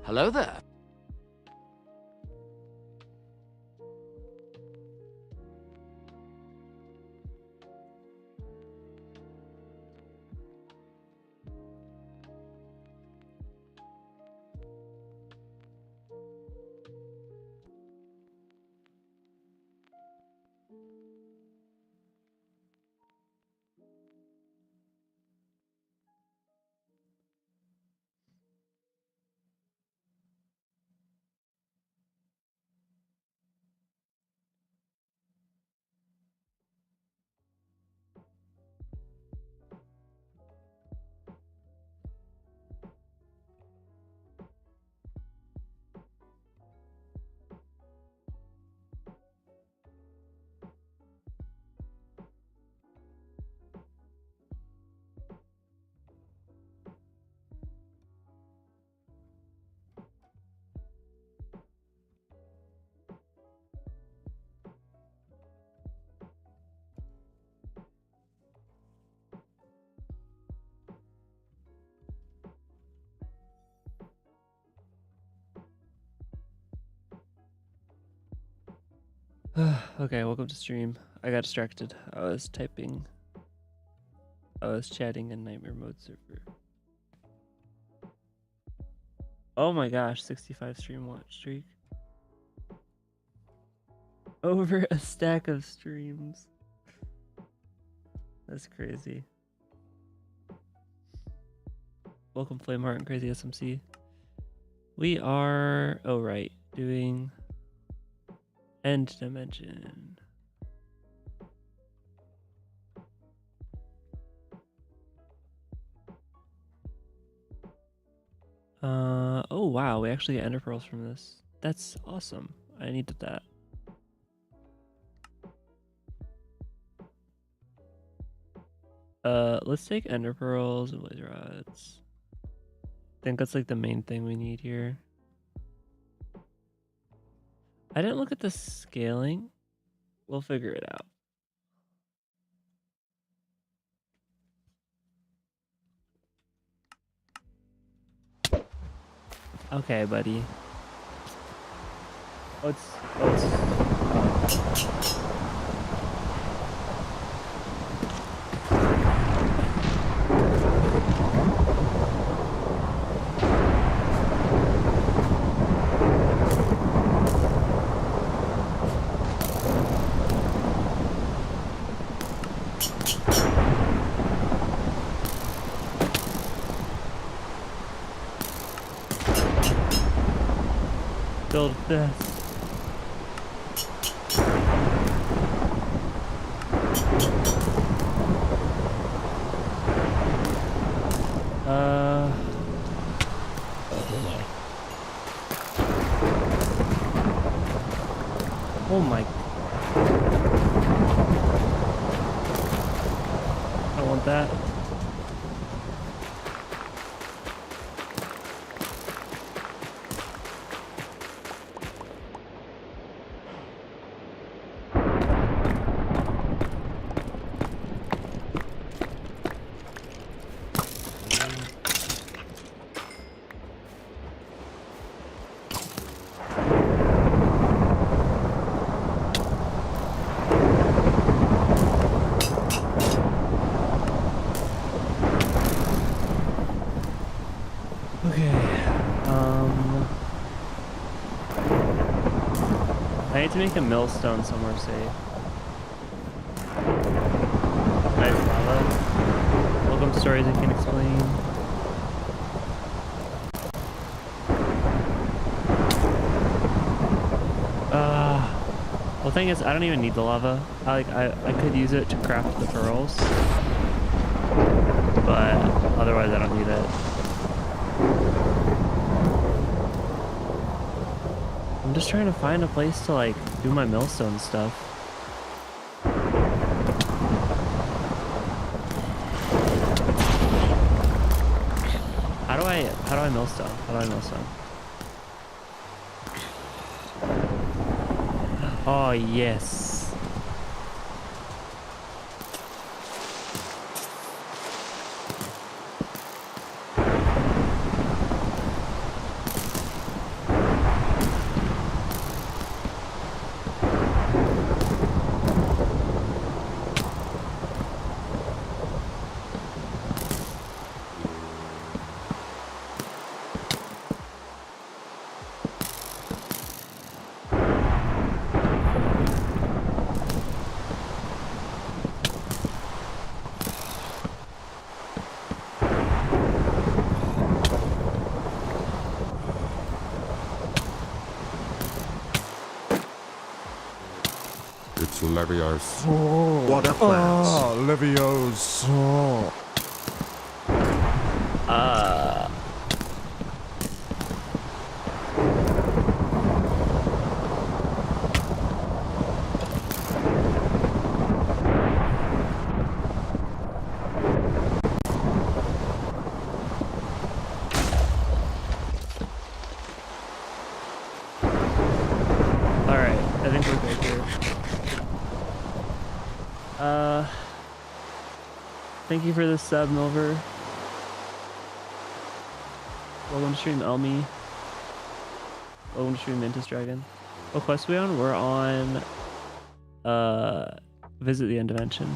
Hello there. Okay, welcome to stream. I got distracted. I was chatting in nightmare mode server. Oh my gosh, 65 stream watch streak. Over a stack of streams. That's crazy. Welcome Flameheart and Crazy SMC. We are, oh right, doing End Dimension. Oh wow, we actually get ender pearls from this. That's awesome. I needed that. Let's take ender pearls and blaze rods. I think that's like the main thing we need here. I didn't look at the scaling. We'll figure it out. Okay, buddy. Let's build this. Oh my. I want that. I need to make a millstone somewhere safe. Nice lava. Welcome to Stories I Can Explain. Well, the thing is, I don't even need the lava. I could use it to craft the pearls, but otherwise I don't need it. I'm just trying to find a place to like do my millstone stuff. How do I millstone? How do I millstone? Oh yes. It's Levio's. What a plans? Levioso. Alright, I think we're good here. Thank you for the sub, Milver. Welcome to stream, Elmi. Welcome to stream, Mantis Dragon. What quest are we on? We're on, visit the end dimension.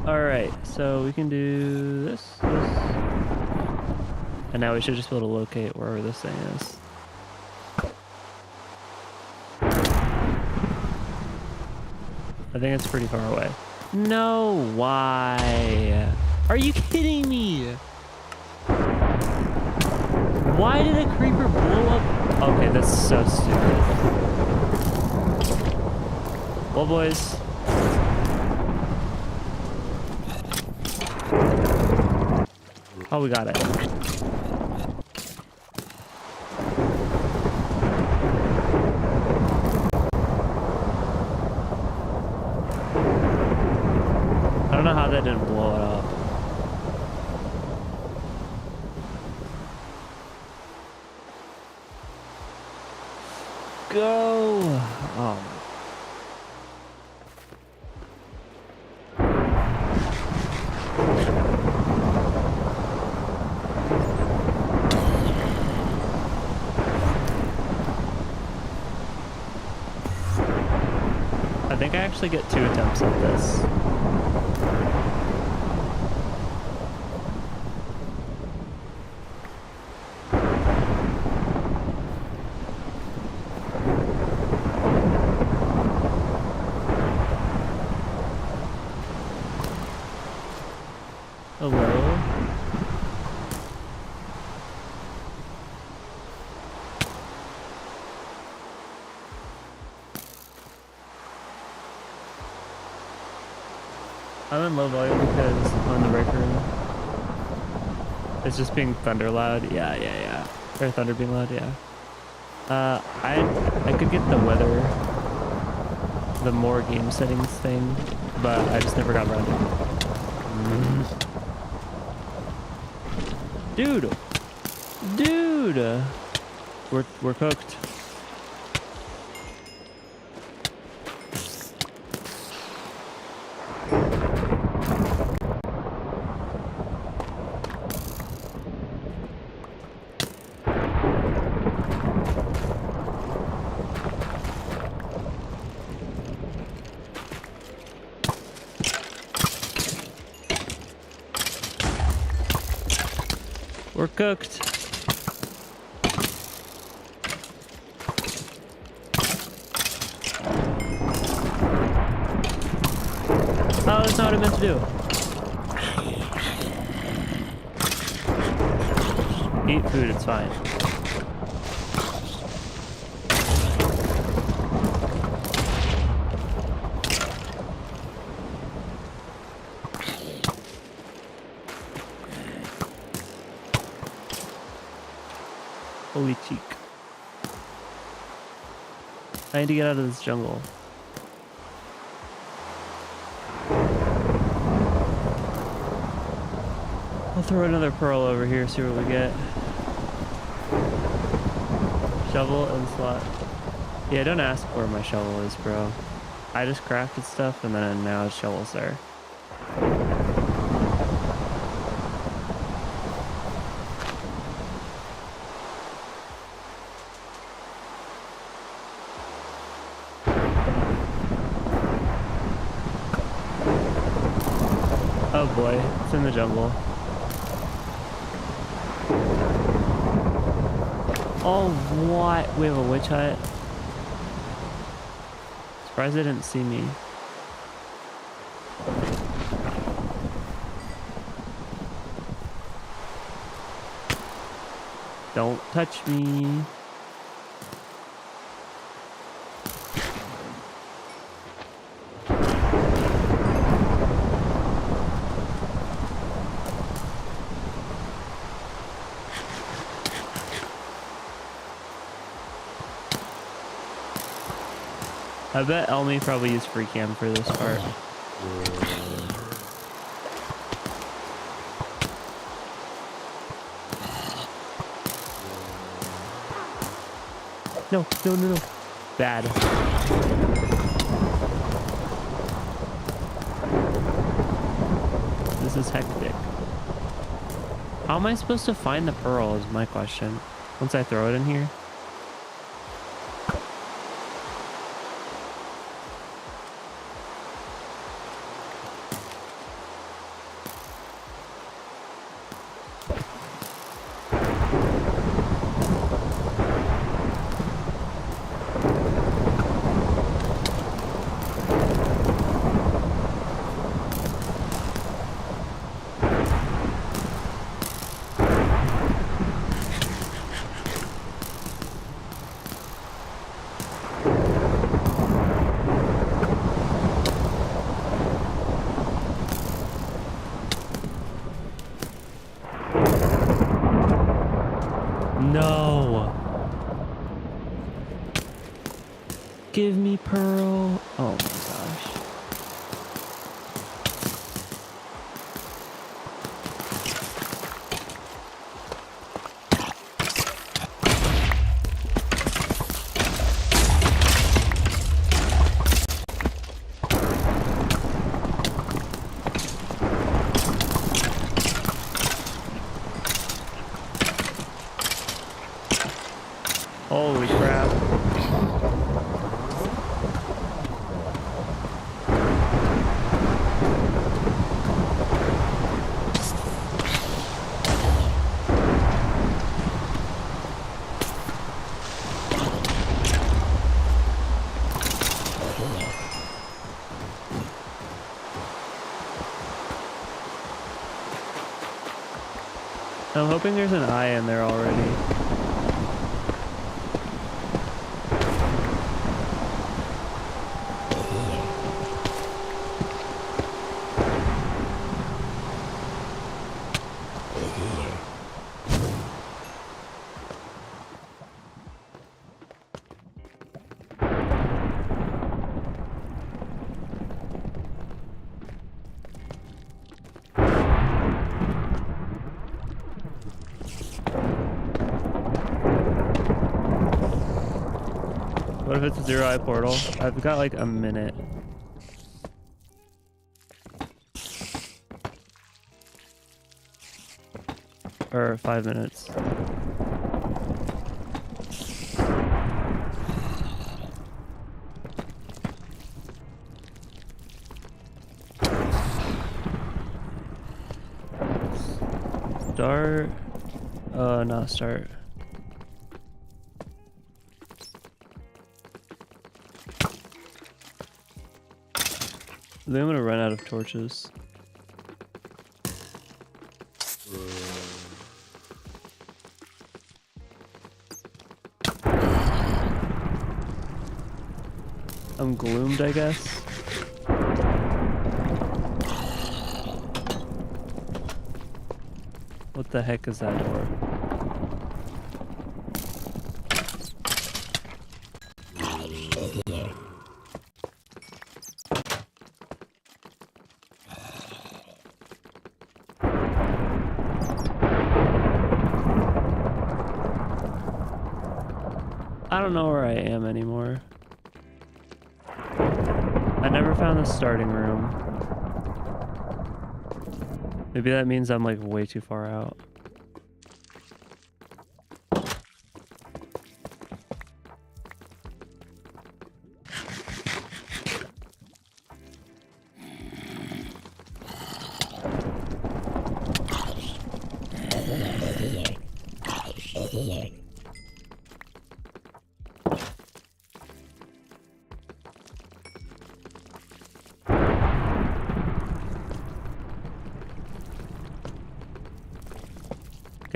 Alright, so we can do this. And now we should just be able to locate wherever this thing is. I think it's pretty far away. No, why? Are you kidding me? Why did a creeper blow up? Okay, that's so stupid. Well, boys. Oh, we got it. I don't know how that didn't blow it up. Go! Oh. I think I actually get 2 attempts at this. Hello? I'm in low volume because I'm in the break room. It's just being thunder loud. Yeah. Or thunder being loud, yeah. I could get the weather, the more game settings thing, but I just never got around to it. Dude, we're cooked. We're cooked. Oh, that's not what I meant to do. Eat food, it's fine. Holy cheek. I need to get out of this jungle. I'll throw another pearl over here, see what we get. Shovel and slot. Yeah, don't ask where my shovel is, bro. I just crafted stuff and then now his shovel's there. Oh boy, it's in the jungle. Oh, what? We have a witch hut. Surprised they didn't see me. Don't touch me. I bet Elmi probably used free cam for this part. No, no, no, no. Bad. This is hectic. How am I supposed to find the pearl is my question. Once I throw it in here. No. Give me pearl. Oh my gosh. Holy crap. I'm hoping there's an eye in there already. What if it's a zero-eye portal? I've got like a minute. Or 5 minutes. Start. Not start. I think I'm gonna run out of torches. I'm gloomed, I guess. What the heck is that door? I don't know where I am anymore. I never found the starting room. Maybe that means I'm like way too far out.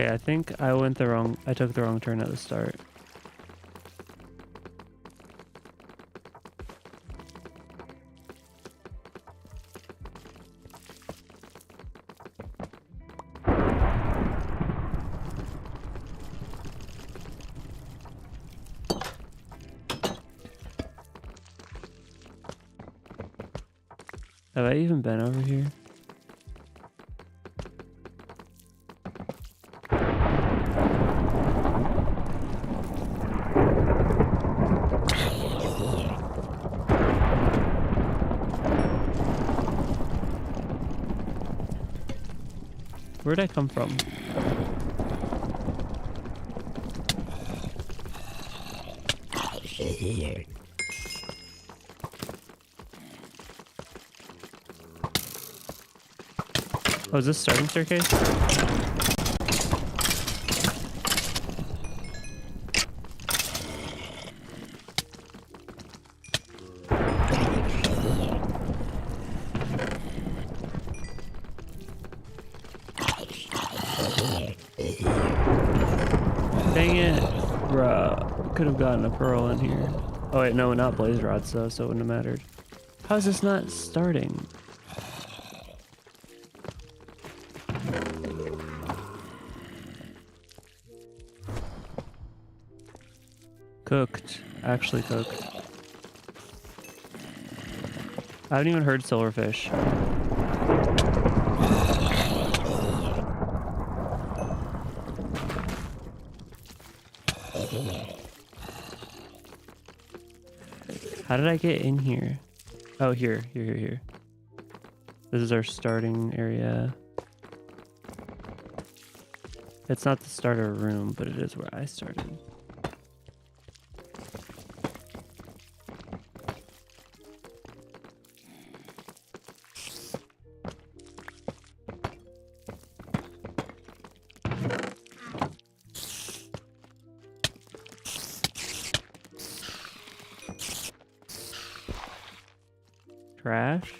Okay, I think I took the wrong turn at the start. Have I even been over here? Where'd I come from? Oh, is this starting staircase? Dang it. Bruh. Could have gotten a pearl in here. Oh wait, no, not blaze rods though, so it wouldn't have mattered. How is this not starting? Cooked. Actually cooked. I haven't even heard silverfish. How did I get in here? Oh, here. This is our starting area. It's not the starter room, but it is where I started. Trash?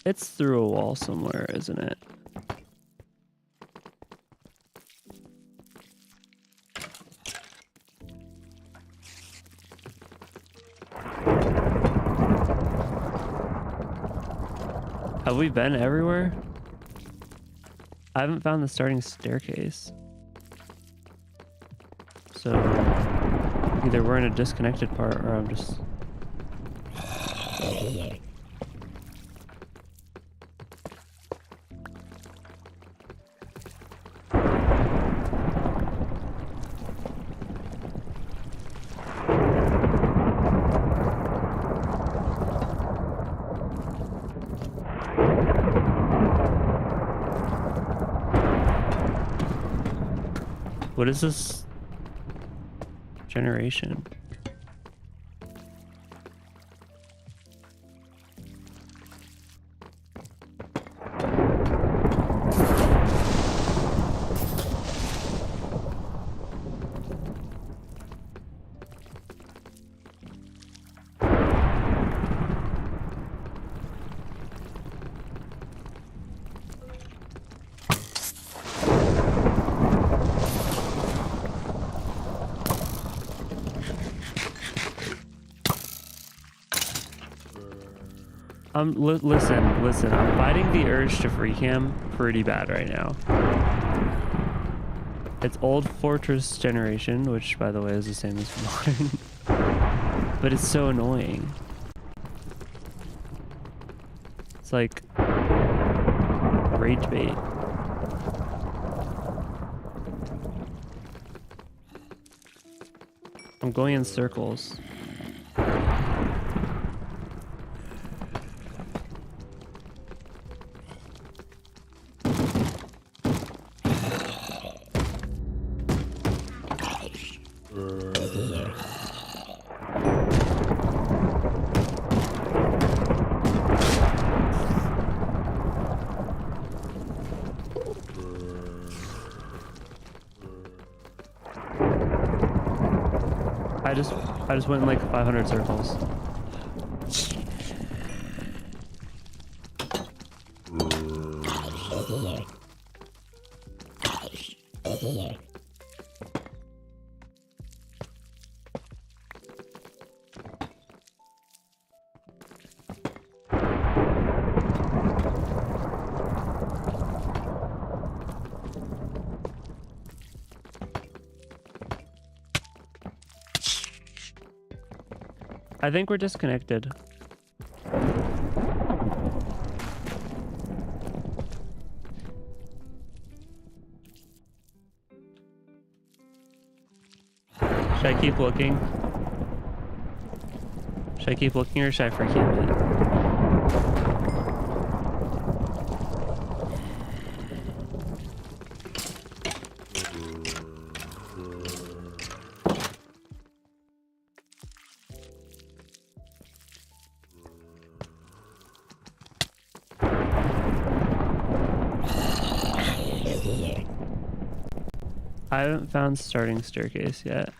It's through a wall somewhere, isn't it? Have we been everywhere? I haven't found the starting staircase. So either we're in a disconnected part or I'm just... What is this generation? Listen, I'm fighting the urge to free cam pretty bad right now. It's old Fortress generation, which by the way is the same as modern. But it's so annoying. It's like rage bait. I'm going in circles. I just went in like 500 circles. I think we're disconnected. Should I keep looking? Should I keep looking or should I forget it? I haven't found starting staircase yet.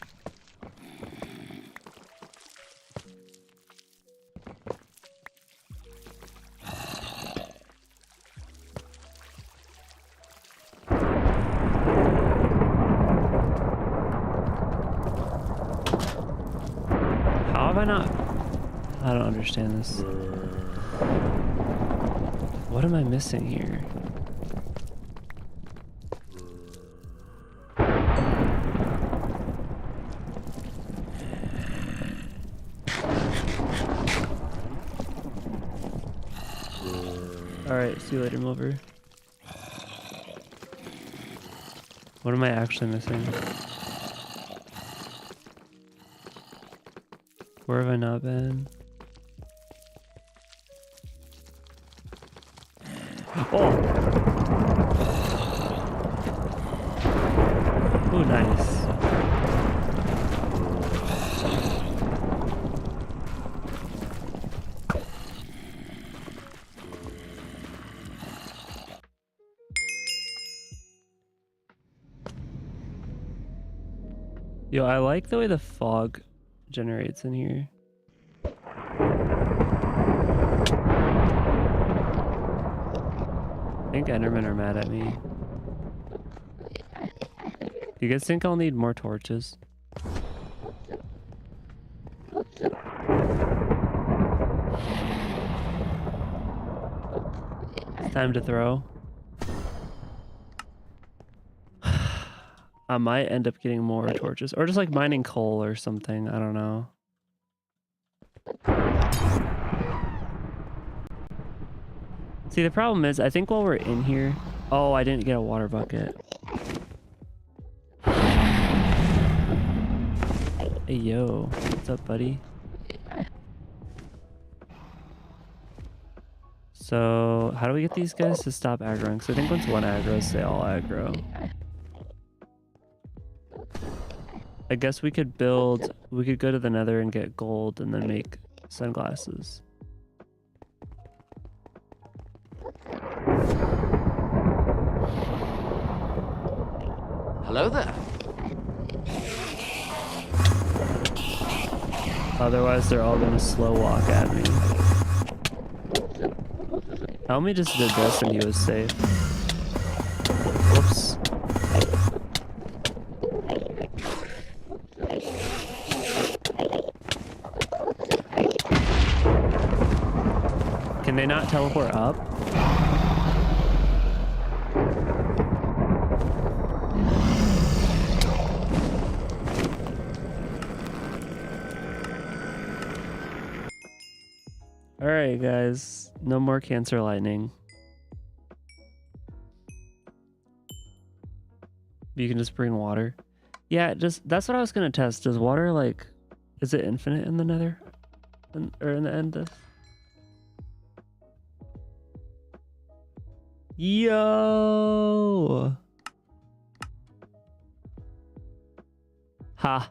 How have I not? I don't understand this. What am I missing here? Alright, see you later, Milver. What am I actually missing? Where have I not been? Oh! Oh, nice. Yo, I like the way the fog generates in here. I think Endermen are mad at me. Do you guys think I'll need more torches? It's time to throw. I might end up getting more torches or just like mining coal or something. I don't know. See, the problem is I think while we're in here... Oh, I didn't get a water bucket. Hey, yo. What's up, buddy? So, how do we get these guys to stop aggroing? So I think once one aggroes, they all aggro. I guess we could build... We could go to the nether and get gold and then make sunglasses. Hello there. Otherwise, they're all gonna slow walk at me. Helmy just did this and he was safe. Whoops. Can they not teleport up? Alright guys, no more cancer lightning. You can just bring water. Yeah, that's what I was gonna test. Does water is it infinite in the nether? Or in the end? Yo! Ha.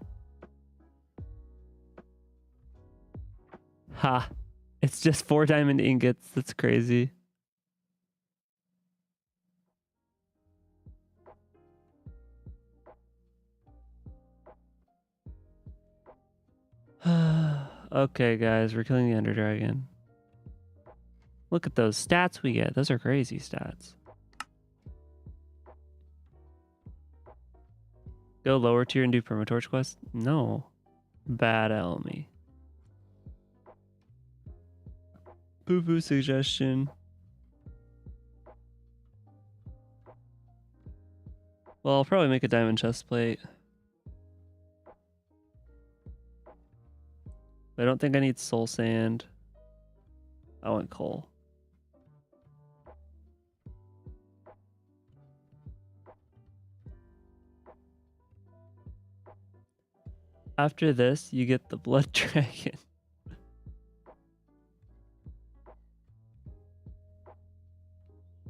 Ha. It's just 4 diamond ingots. That's crazy. Okay, guys, we're killing the Ender Dragon. Look at those stats we get. Those are crazy stats. Go lower tier and do permatorch quest? No. Bad Elmy. Boo-boo suggestion. Well, I'll probably make a diamond chest plate. I don't think I need soul sand. I want coal. After this, you get the blood dragon.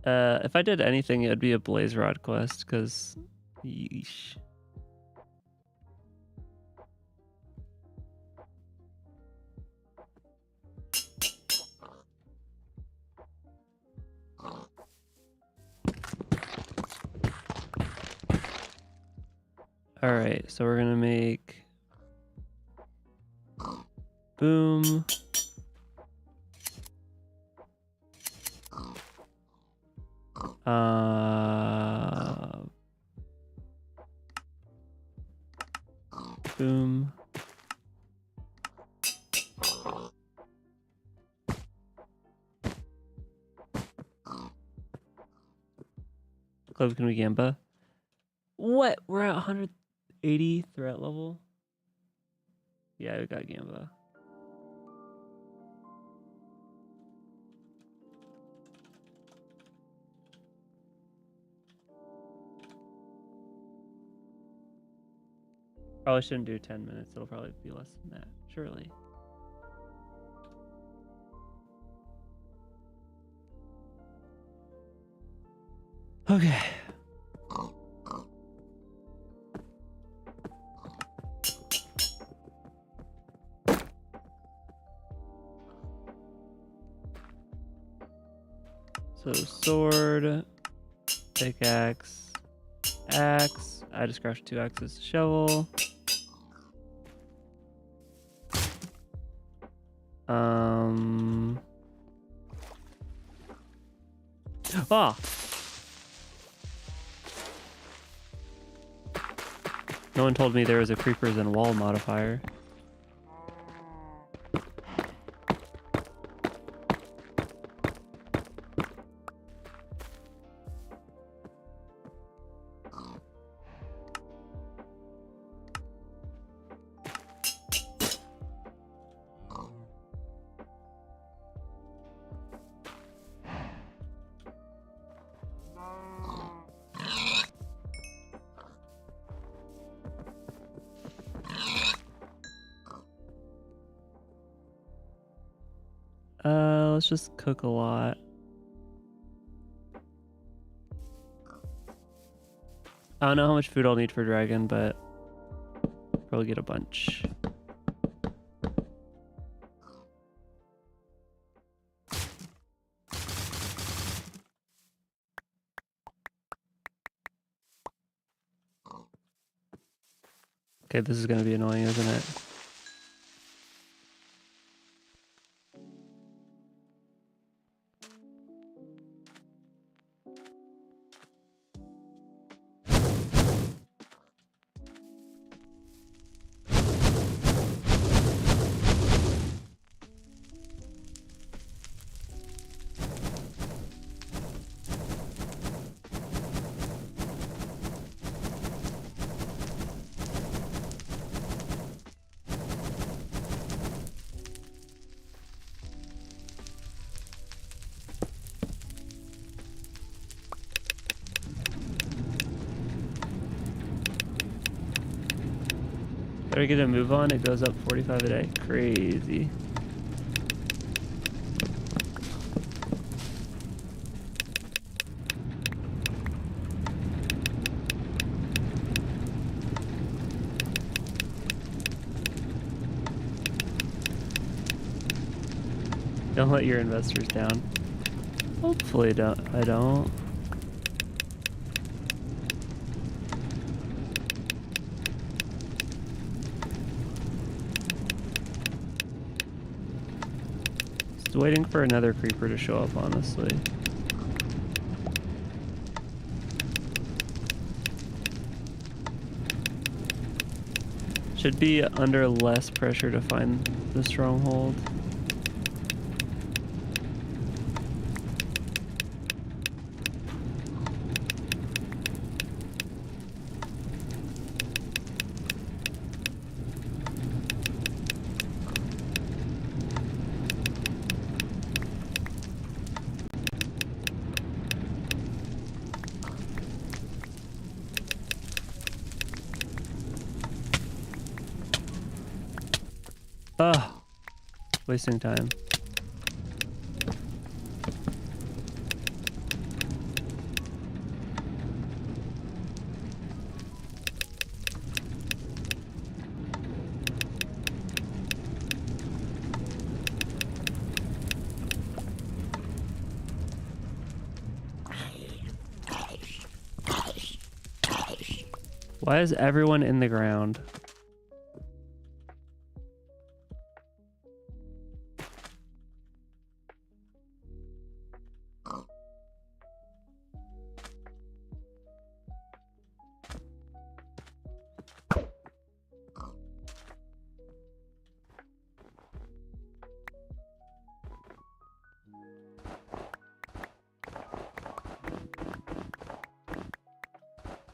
If I did anything, it would be a blaze rod quest, because yeesh. Alright, so we're gonna make boom. Boom. Club can we Gamba? What? We're at 180 threat level? Yeah, we got Gamba. Probably shouldn't do 10 minutes. It'll probably be less than that, surely. Okay. So sword, pickaxe, axe. I just crafted 2 axes. Shovel. Ah. No one told me there was a creepers and wall modifier. Let's just cook a lot. I don't know how much food I'll need for dragon, but probably get a bunch. Okay, this is gonna be annoying, isn't it? Better get a move on, it goes up 45 a day. Crazy. Don't let your investors down. Hopefully I don't. Just waiting for another creeper to show up, honestly. Should be under less pressure to find the stronghold. Ugh. Wasting time. Why is everyone in the ground?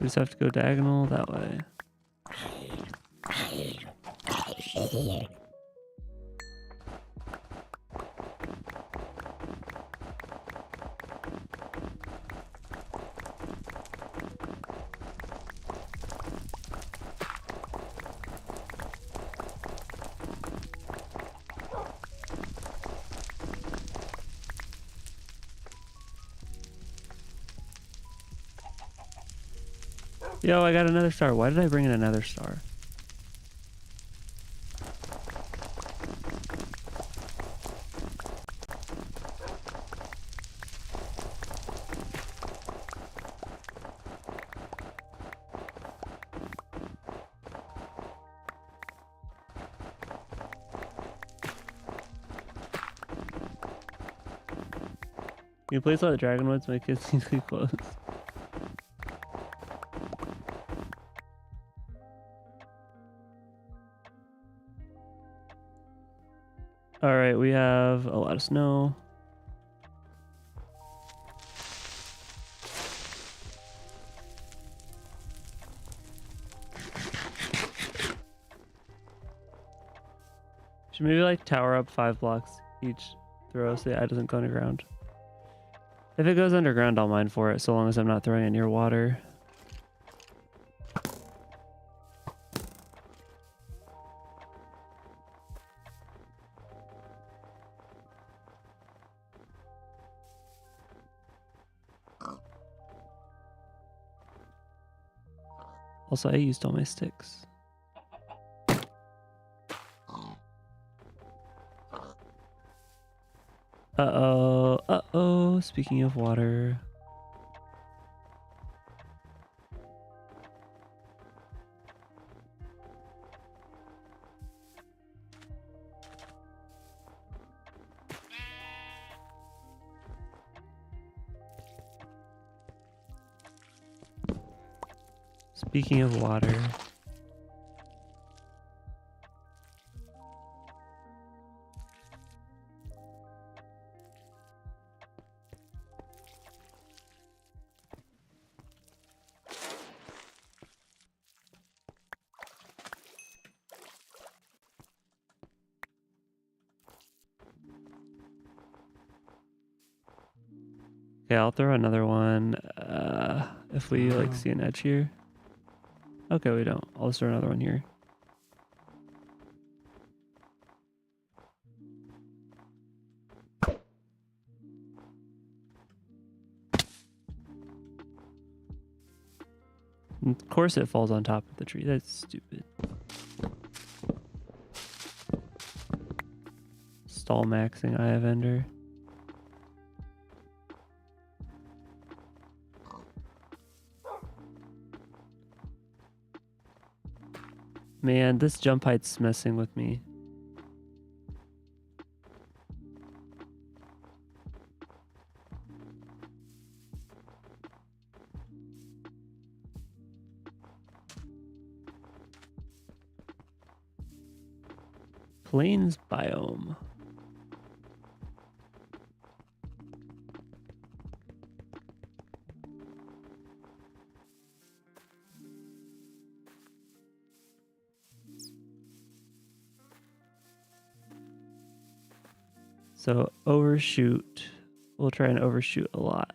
We just have to go diagonal that way. Yo, I got another star. Why did I bring in another star? Can you please let the dragonwoods make it seem too close? Alright, we have a lot of snow. Should maybe like tower up 5 blocks each throw so yeah, it doesn't go underground. If it goes underground, I'll mine for it so long as I'm not throwing it near water. Also, I used all my sticks. Uh-oh, uh-oh, speaking of water. Speaking of water. Okay, I'll throw another one if we like see an edge here. Okay, we don't. I'll just throw another one here. And of course it falls on top of the tree. That's stupid. Stall maxing Eye of Ender. Man, this jump height's messing with me. plains biome. So overshoot. We'll try and overshoot a lot.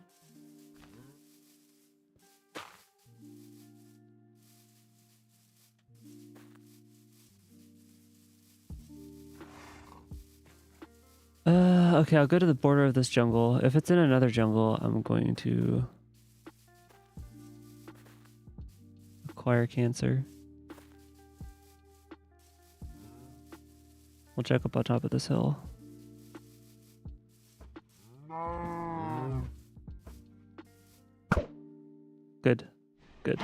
Okay, I'll go to the border of this jungle. If it's in another jungle, I'm going to acquire cancer. We'll check up on top of this hill. Good. Good.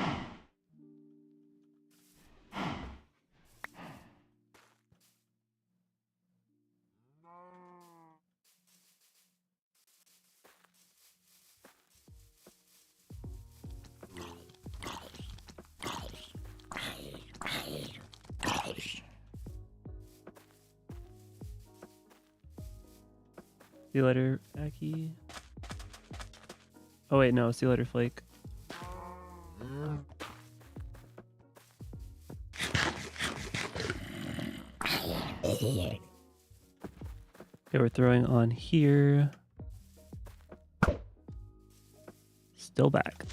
See you later, Aki. Oh wait, no, see you later, Flake. Okay, we're throwing on here. Still back.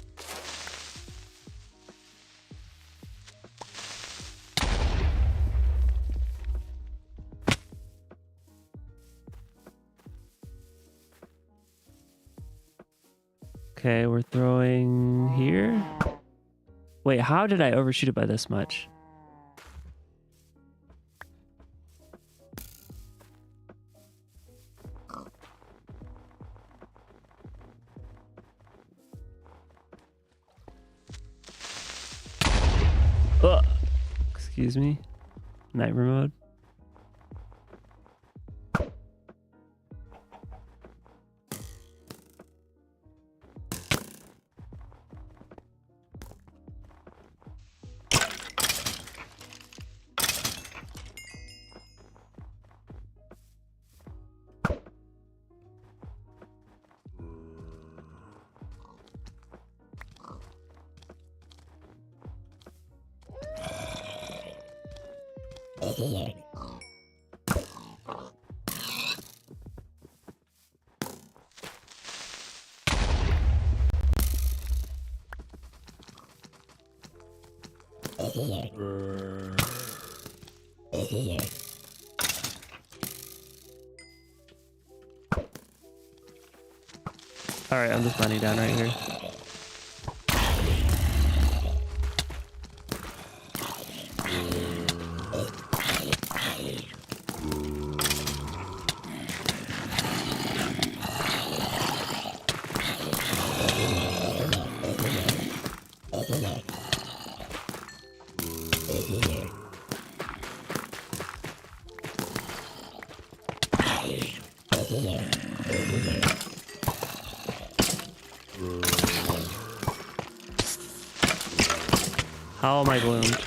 Okay, we're throwing here. Wait, how did I overshoot it by this much? Oh, excuse me. Nightmare mode. Alright, I'm just running down right here. How am I bloomed?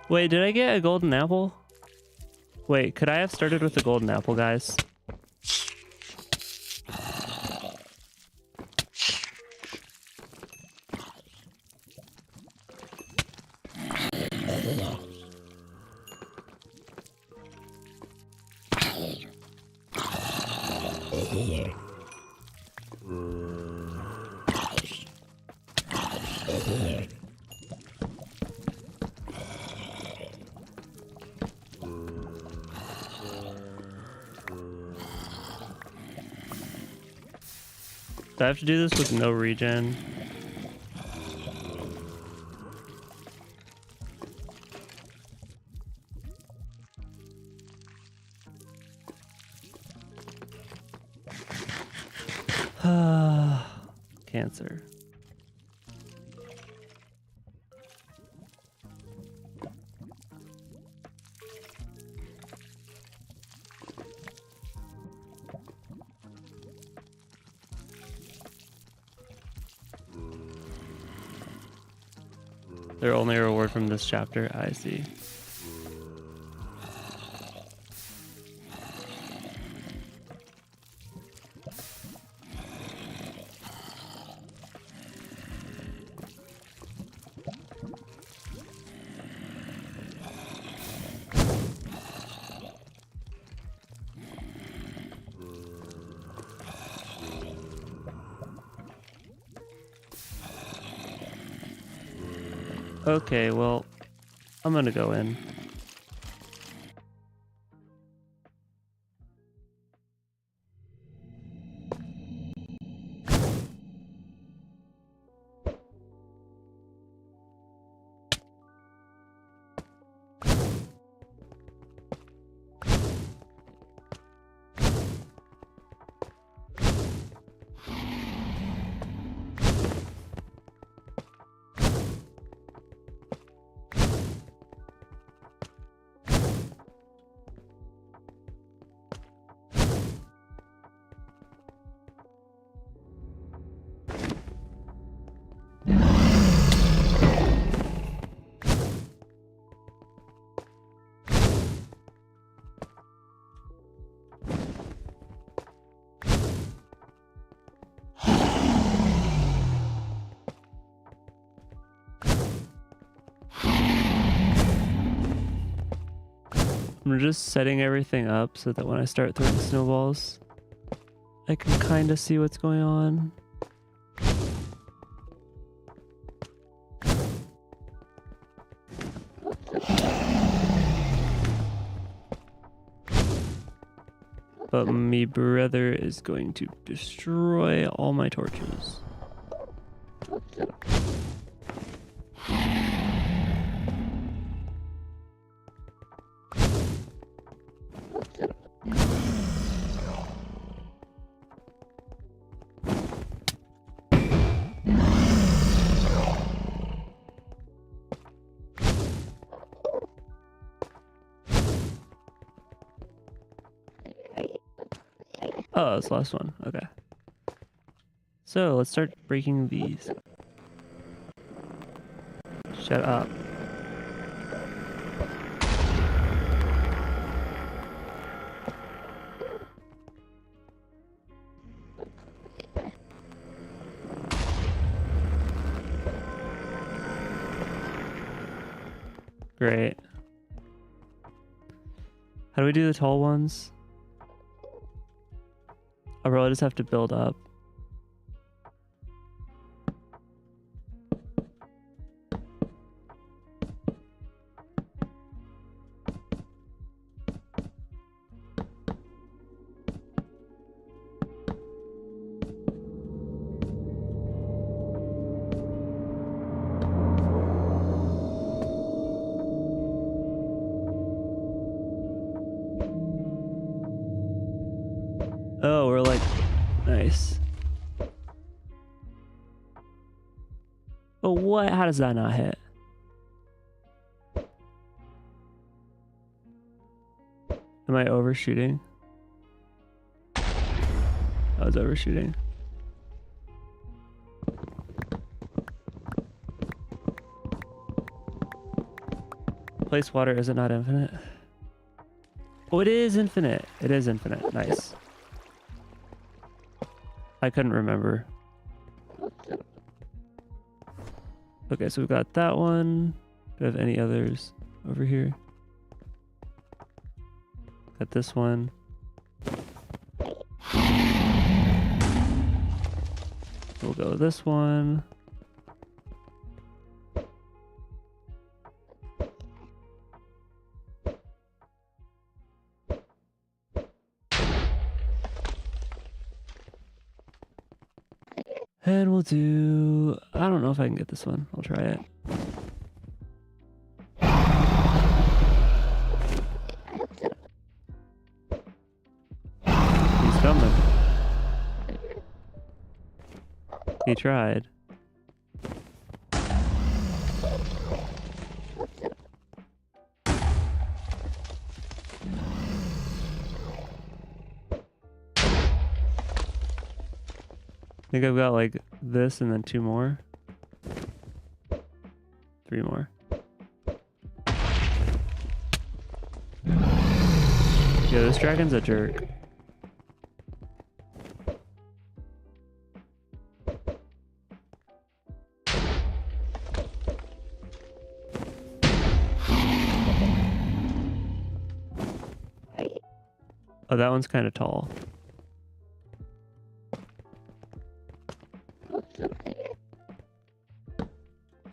Wait, did I get a golden apple? Wait, could I have started with the golden apple, guys? Do I have to do this with no regen? Cancer. Their only reward from this chapter, I see. Okay, well, I'm gonna go in. I'm just setting everything up so that when I start throwing snowballs, I can kind of see what's going on. But me brother is going to destroy all my torches. Oh, that's the last one. Okay. So let's start breaking these. Shut up. Great. How do we do the tall ones? I really just have to build up. Oh, we're like, nice. Oh, what? How does that not hit? Am I overshooting? I was overshooting. Place water, is it not infinite? Oh, it is infinite. It is infinite. Nice. I couldn't remember. Okay, so we've got that one. Do I have any others over here? Got this one. We'll go with this one. And we'll do... I don't know if I can get this one. I'll try it. He's coming. He tried. I think I've got like this and then 2 more. 3 more. Yeah, this dragon's a jerk. Oh, that one's kind of tall.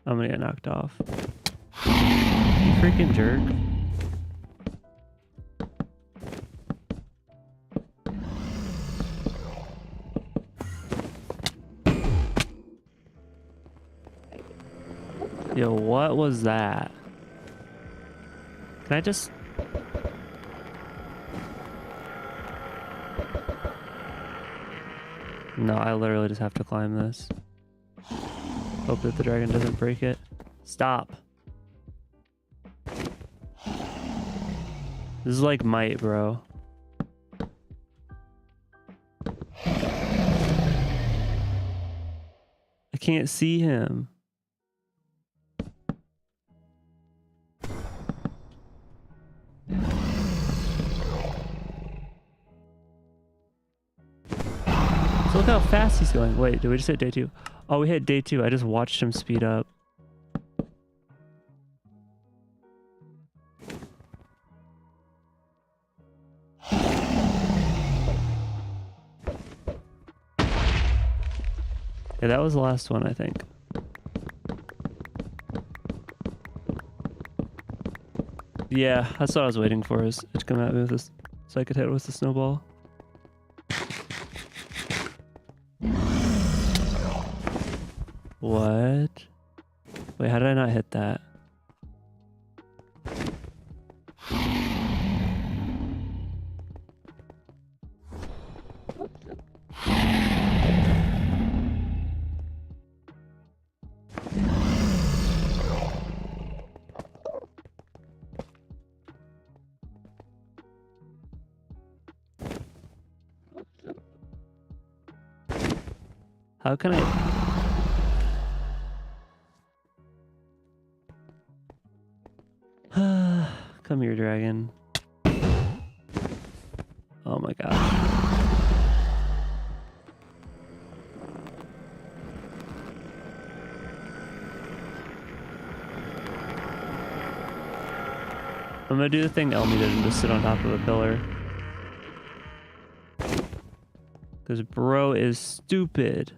I'm gonna get knocked off. You freaking jerk. Yo, what was that? Can I just... No, I literally just have to climb this. Hope that the dragon doesn't break it. Stop. This is like might, bro. I can't see him. So look how fast he's going. Wait, did we just hit day 2? Oh, we hit day 2. I just watched him speed up. Yeah, that was the last one, I think. Yeah, that's what I was waiting for, is it to come at me with this, so I could hit it with the snowball. What? Wait, how did I not hit that? How can I... Come here, dragon. Oh my gosh. I'm gonna do the thing Elmi did and just sit on top of a pillar. Because bro is stupid.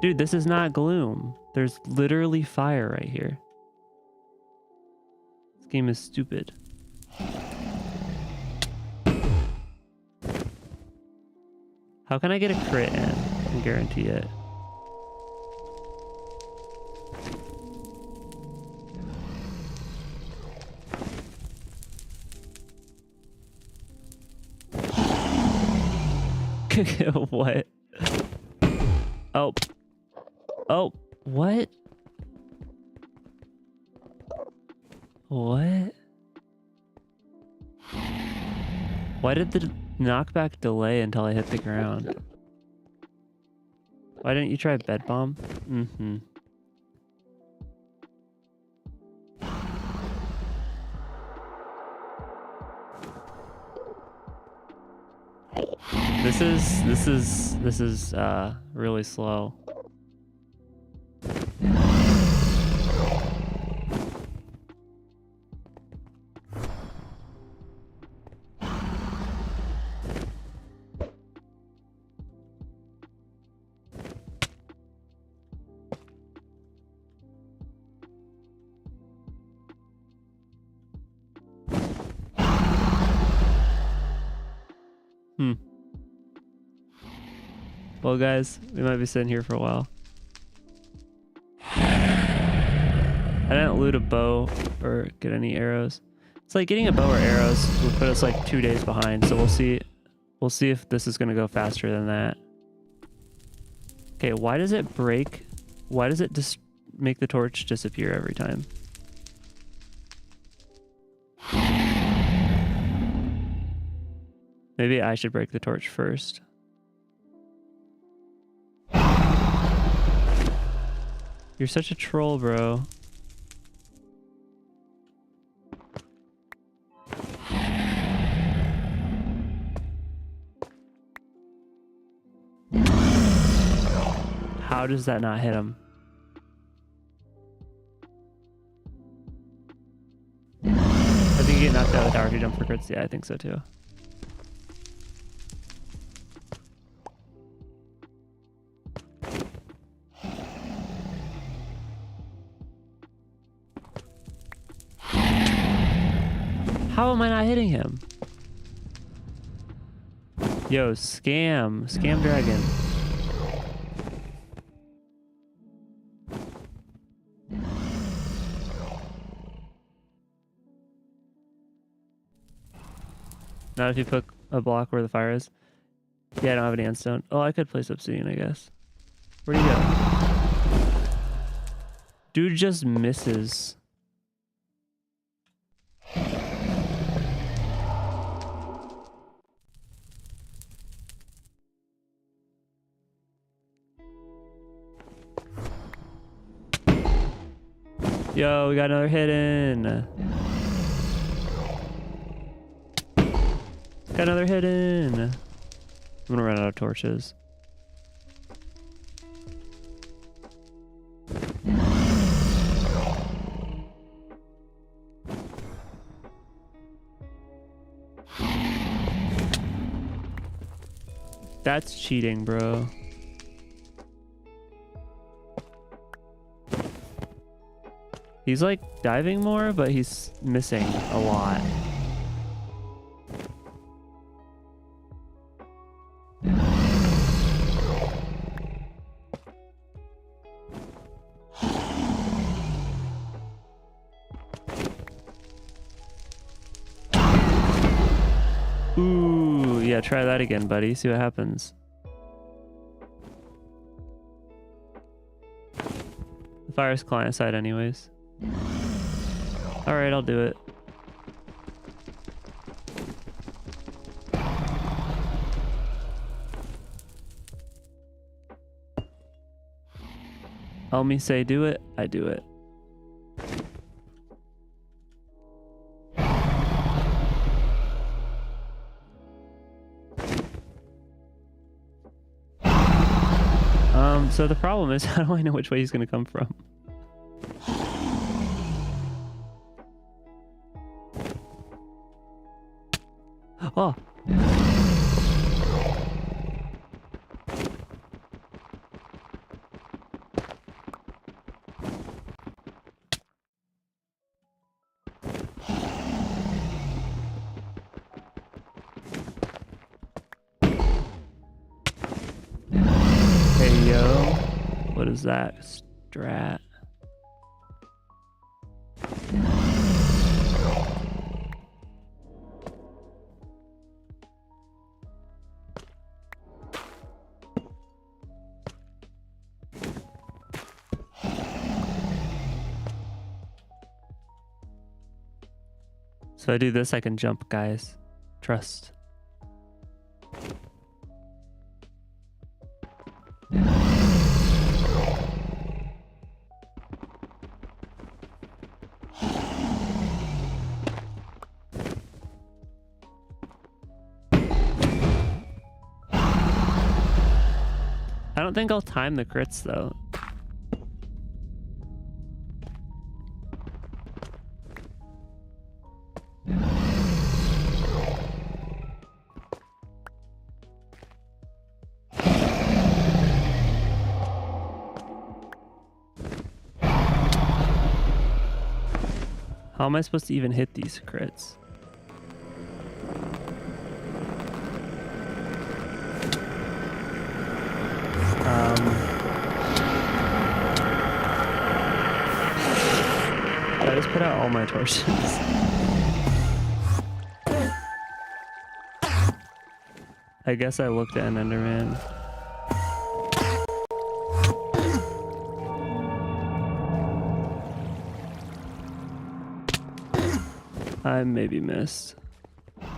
Dude, this is not gloom. There's literally fire right here. This game is stupid. How can I get a crit in and guarantee it? What? Oh. Oh, what? What? Why did the knockback delay until I hit the ground? Why didn't you try bed bomb? Mm-hmm. This is really slow. Well, guys, we might be sitting here for a while. I didn't loot a bow or get any arrows. It's like getting a bow or arrows would put us like 2 days behind. So we'll see. We'll see if this is going to go faster than that. Okay, why does it break? Why does it just make the torch disappear every time? Maybe I should break the torch first. You're such a troll, bro. How does that not hit him? I think you get knocked out of the tower if you jump for crits. Yeah, I think so too. How am I not hitting him? Yo, scam. Scam dragon. Not if you put a block where the fire is. Yeah, I don't have any endstone. Oh, I could place obsidian, I guess. Where'd he go? Dude just misses. Yo, we got another hidden. Got another hidden. I'm gonna run out of torches. That's cheating, bro. He's like diving more, but he's missing a lot. Ooh, yeah, try that again, buddy. See what happens. The fire's client side anyways. Alright, I'll do it. Elmi say do it, I do it. So the problem is, how do I know which way he's gonna come from? Oh. Hey yo, what is that strat? So I do this, I can jump, guys. Trust. I don't think I'll time the crits though. How am I supposed to even hit these crits? I just put out all my torches? I guess I looked at an Enderman. I maybe missed. Okay,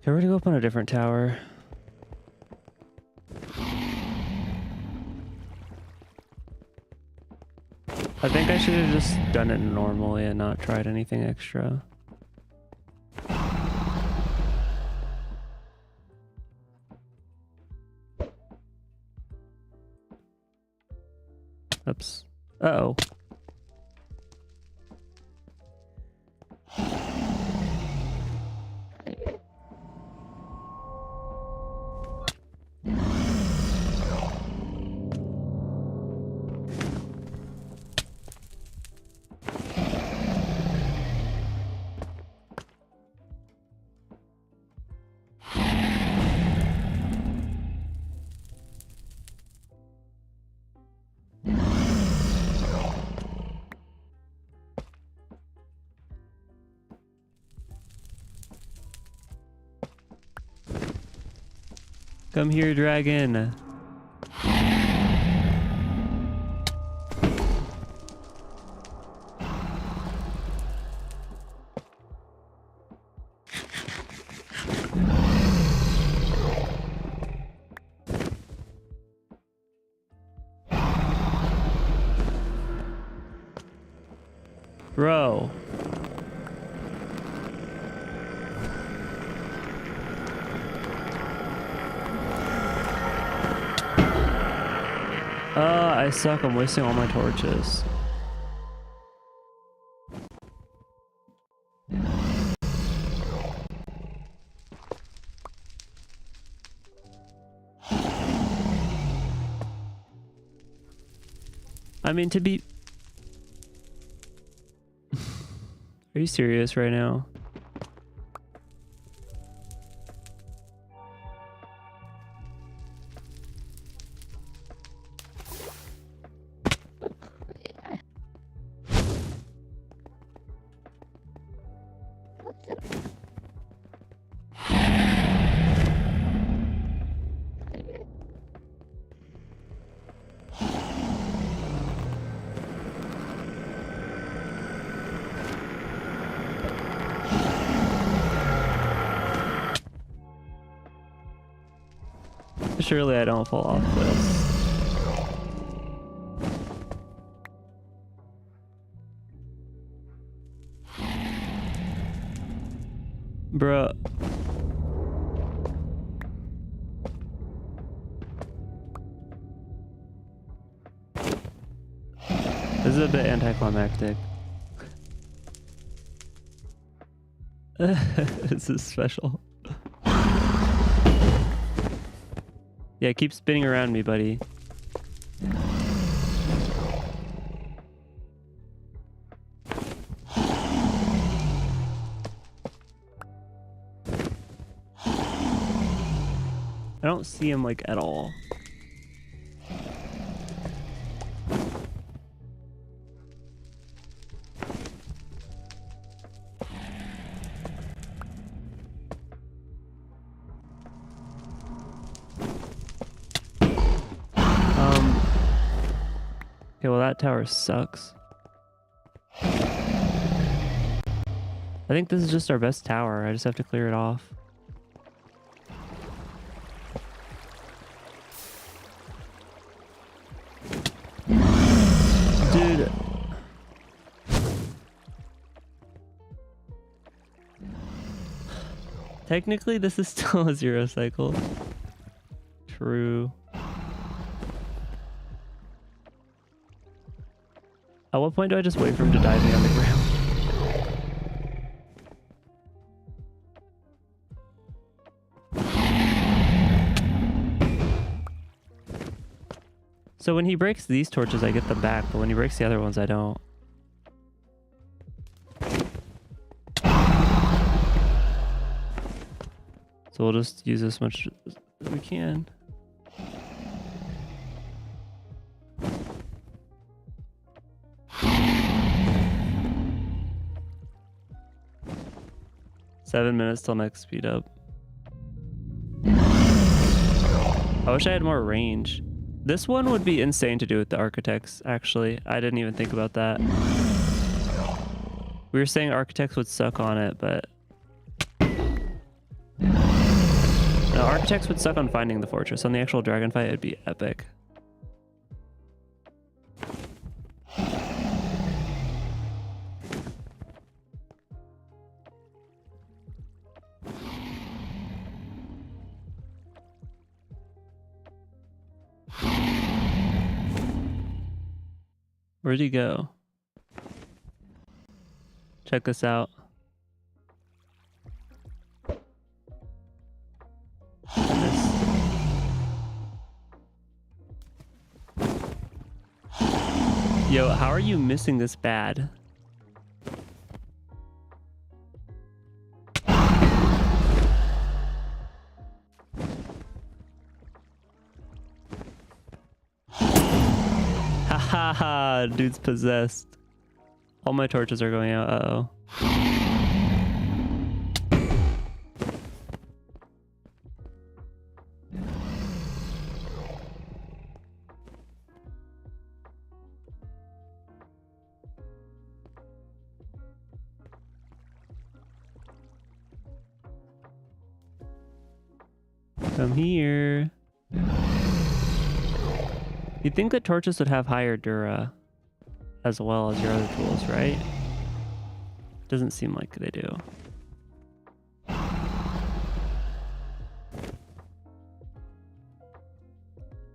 we're gonna go up on a different tower. I think I should have just done it normally and not tried anything extra. Oops. Uh-oh. Come here, dragon. Bro. I suck. I'm wasting all my torches. I mean, to be... Are you serious right now? Surely I don't fall off this. Bruh. This is a bit anticlimactic. This is special. Yeah, keep spinning around me, buddy. I don't see him like at all. Okay, well that tower sucks. I think this is just our best tower. I just have to clear it off. Dude. Technically, this is still a 0 cycle. True. At what point do I just wait for him to dive me on the ground? So when he breaks these torches, I get them back, but when he breaks the other ones, I don't. So we'll just use as much as we can. 7 minutes till next speed up. I wish I had more range. This one would be insane to do with the architects, actually. I didn't even think about that. We were saying architects would suck on it, but... No, architects would suck on finding the fortress. On the actual dragon fight, it'd be epic. Where'd he go? Check this out. Yo, how are you missing this bad? Haha, dude's possessed. All my torches are going out. Uh-oh. Come here. You'd think that torches would have higher Dura as well as your other tools, right? Doesn't seem like they do.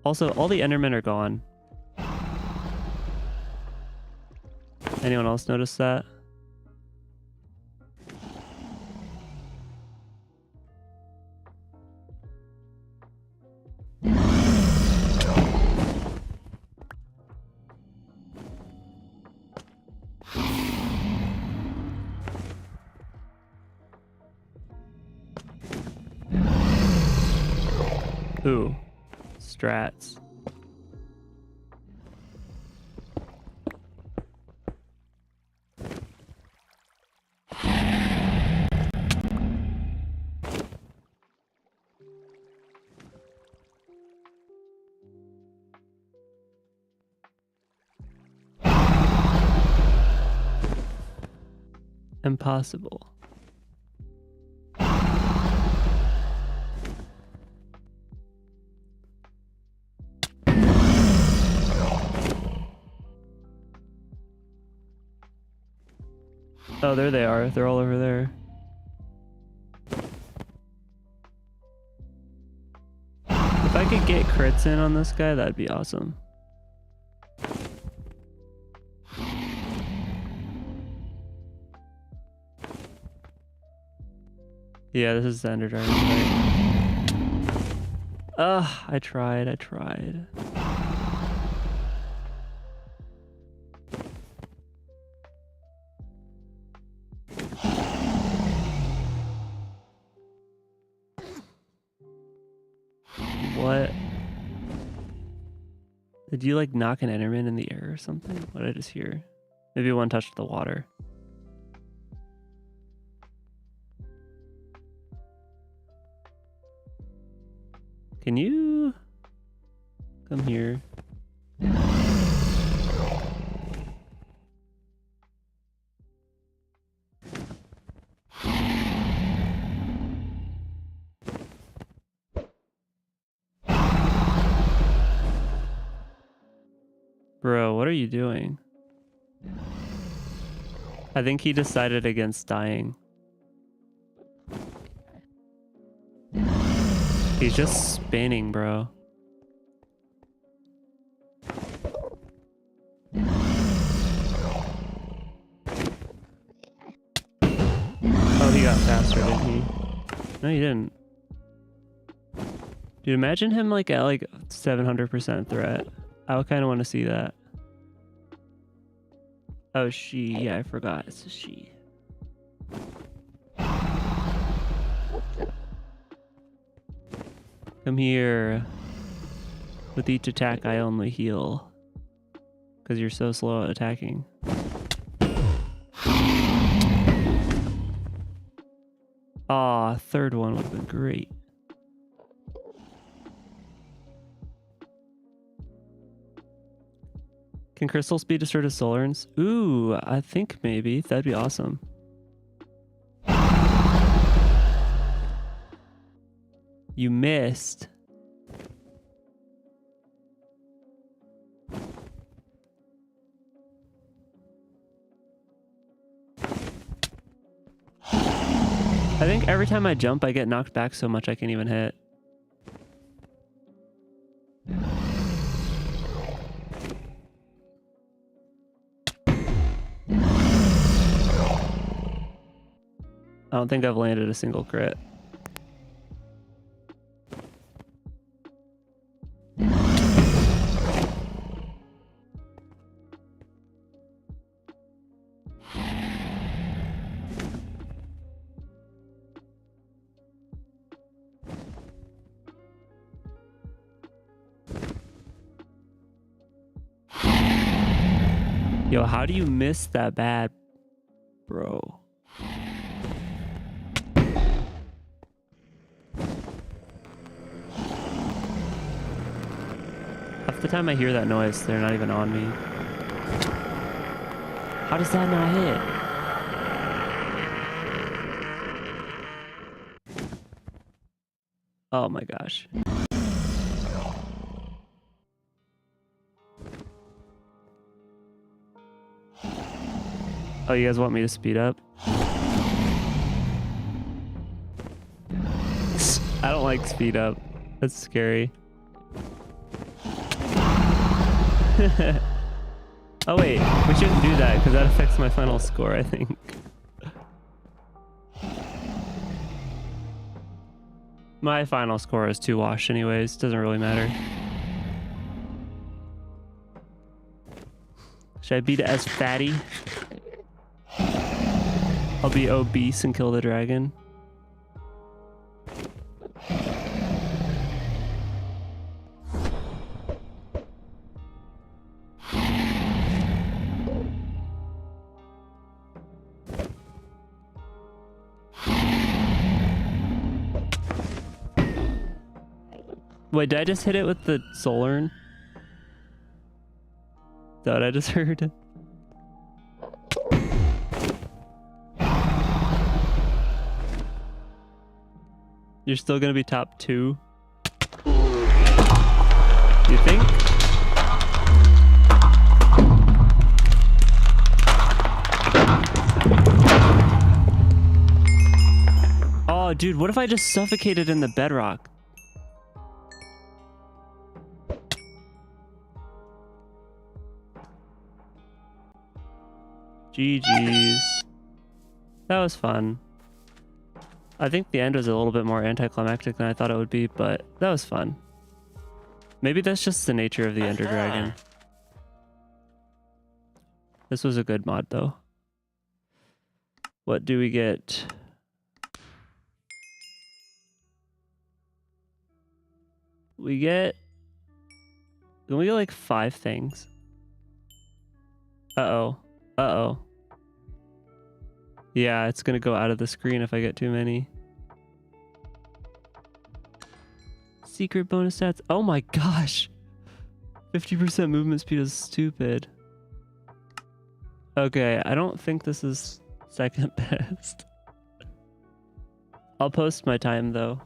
Also, all the Endermen are gone. Anyone else notice that? Ooh, strats. Impossible. Oh, there they are. They're all over there. If I could get crits in on this guy, that'd be awesome. Yeah, this is the Ender Dragon fight. Ugh, I tried. What? Did you like knock an Enderman in the air or something? What did I just hear? Maybe one touched the water. Can you come here? Bro, what are you doing? I think he decided against dying. He's just spinning, bro. Oh, he got faster, didn't he? No, he didn't. Dude, imagine him like at like 700% threat. I would kind of want to see that. Oh, she. Yeah, I forgot. It's a she. Come here. With each attack, I only heal. Because you're so slow at attacking. Aw, third one would have been great. Can crystals be destroyed as soul urns? Ooh, I think maybe. That'd be awesome. You missed. I think every time I jump, I get knocked back so much I can't even hit. I don't think I've landed a single crit. Yo, how do you miss that bad, bro? Half the time I hear that noise, they're not even on me. How does that not hit? Oh my gosh. Oh, you guys want me to speed up? I don't like speed up. That's scary. Oh wait, we shouldn't do that because that affects my final score, I think. My final score is 2 wash anyways, doesn't really matter. Should I beat it as fatty? I'll be obese and kill the dragon. Wait, did I just hit it with the soul urn? Is that what I just heard? You're still gonna be top 2? You think? Oh, dude, what if I just suffocated in the bedrock? GG's. That was fun. I think the end was a little bit more anticlimactic than I thought it would be, but that was fun. Maybe that's just the nature of the Ender Dragon. This was a good mod, though. What do we get? We get... Can we get like 5 things? Uh-oh. Uh-oh. Yeah, it's gonna go out of the screen if I get too many. Secret bonus stats. Oh my gosh. 50% movement speed is stupid. Okay, I don't think this is second best. I'll post my time though.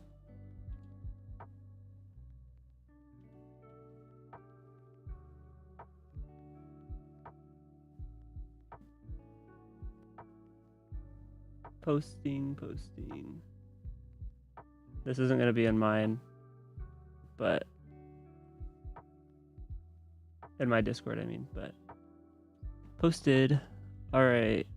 Posting. This isn't going to be in mine, but in my Discord, I mean, but posted. All right.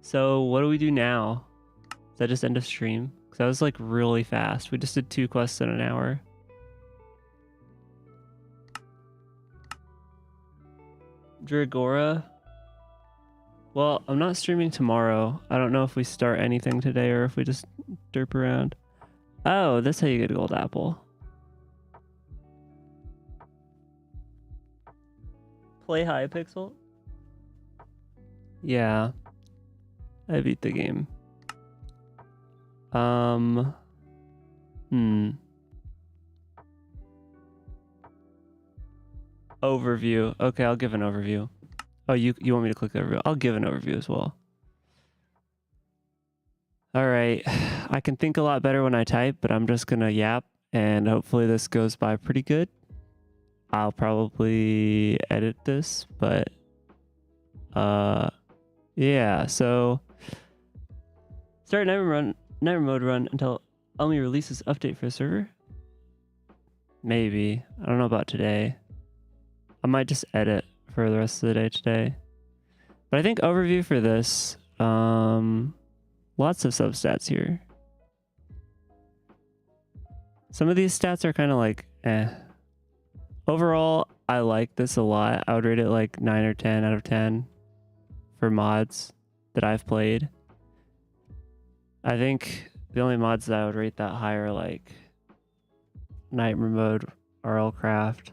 So what do we do now? Does that just end of stream? Because that was like really fast. We just did 2 quests in an hour. Dragora. Well, I'm not streaming tomorrow. I don't know if we start anything today or if we just derp around. Oh, that's how you get a gold apple. Play Hypixel. Yeah. I beat the game. Overview. Okay, I'll give an overview. Oh, you want me to click overview? I'll give an overview as well. All right. I can think a lot better when I type, but I'm just gonna yap, and hopefully this goes by pretty good. I'll probably edit this, but yeah. So start night mode run until Elmi releases update for the server. Maybe. I don't know about today. I might just edit for the rest of the day today. But I think overview for this, lots of substats here. Some of these stats are kind of like, eh. Overall, I like this a lot. I would rate it like 9 or 10 out of 10 for mods that I've played. I think the only mods that I would rate that high are like Nightmare Mode, RL Craft.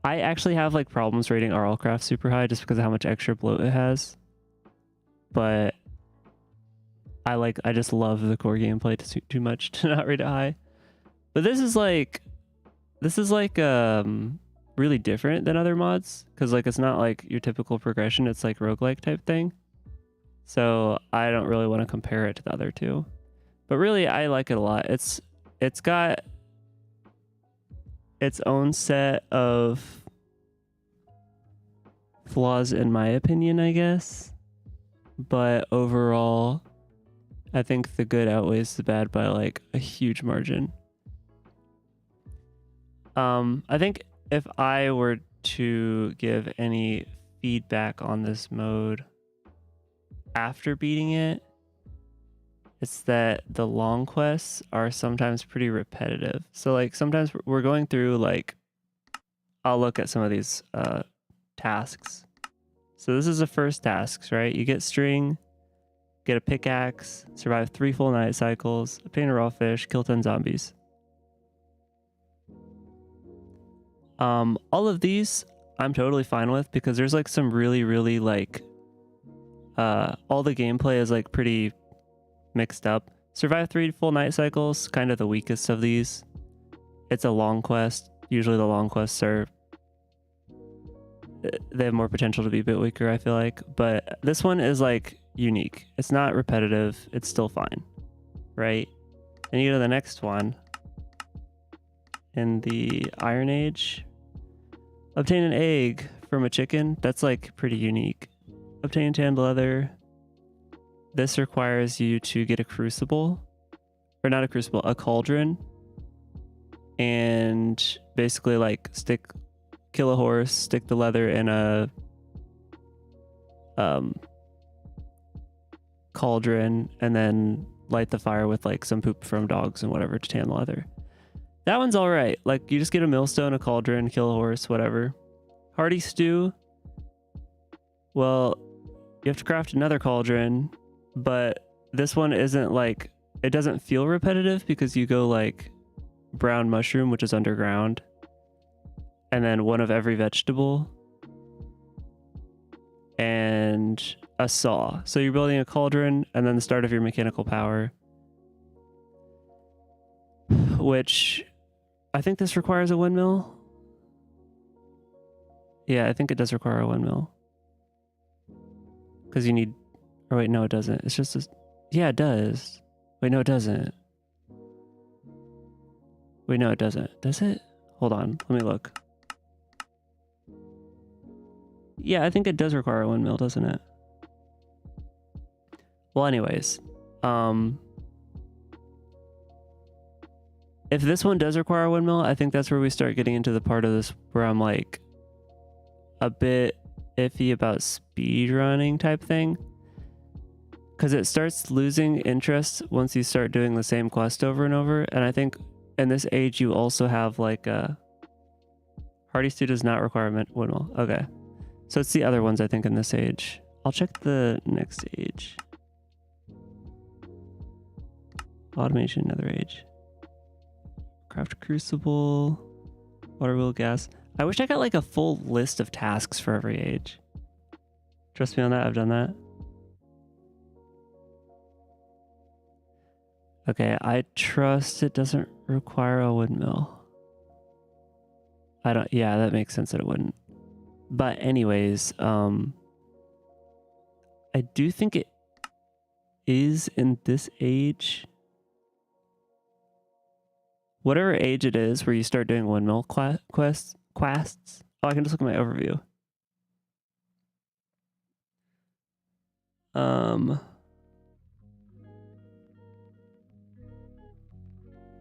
I actually have like problems rating RL Craft super high just because of how much extra bloat it has. But I just love the core gameplay too much to not rate it high. But this is like really different than other mods because like it's not like your typical progression. It's like roguelike type thing. So I don't really want to compare it to the other two. But really, I like it a lot. It's got its own set of flaws in my opinion, I guess. But overall, I think the good outweighs the bad by like a huge margin. I think if I were to give any feedback on this mode after beating it, it's that the long quests are sometimes pretty repetitive. So like sometimes we're going through like, I'll look at some of these tasks. So this is the first tasks, right? You get string, get a pickaxe, survive 3 full night cycles, obtain a raw fish, kill 10 zombies. All of these I'm totally fine with because there's like some really like all the gameplay is like pretty mixed up. Survive 3 full night cycles, kind of the weakest of these. It's a long quest. Usually the long quests they have more potential to be a bit weaker, I feel like. But this one is like unique. It's not repetitive. It's still fine, right? And you go to the next one. In the Iron Age, obtain an egg from a chicken. That's like pretty unique. Obtain tanned leather. This requires you to get a crucible, or not a crucible, a cauldron, and basically like kill a horse, stick the leather in a cauldron, and then light the fire with like some poop from dogs and whatever to tan the leather. That one's all right. Like you just get a millstone, a cauldron, kill a horse, whatever. Hearty stew. Well, you have to craft another cauldron, but this one isn't like, it doesn't feel repetitive because you go like brown mushroom, which is underground, and then one of every vegetable, and a saw. So you're building a cauldron and then the start of your mechanical power, which I think this requires a windmill. Yeah, I think it does require a windmill. Because you need... Or wait, no, it doesn't. It's just a... Yeah, it does. Wait, no, it doesn't. Wait, no, it doesn't. Does it? Hold on. Let me look. Yeah, I think it does require a windmill, doesn't it? Well, anyways. If this one does require a windmill, I think that's where we start getting into the part of this where I'm like a bit iffy about speed running type thing. Because it starts losing interest once you start doing the same quest over and over. And I think in this age, you also have like a... Hearty stew does not require a windmill. Okay. So it's the other ones, I think, in this age. I'll check the next age. Automation, another age. Craft crucible. Water wheel gas. I wish I got like a full list of tasks for every age. Trust me on that. I've done that. Okay, I trust it doesn't require a windmill. I don't. Yeah, that makes sense that it wouldn't. But anyways, I do think it is in this age. Whatever age it is where you start doing windmill quests. Oh, I can just look at my overview.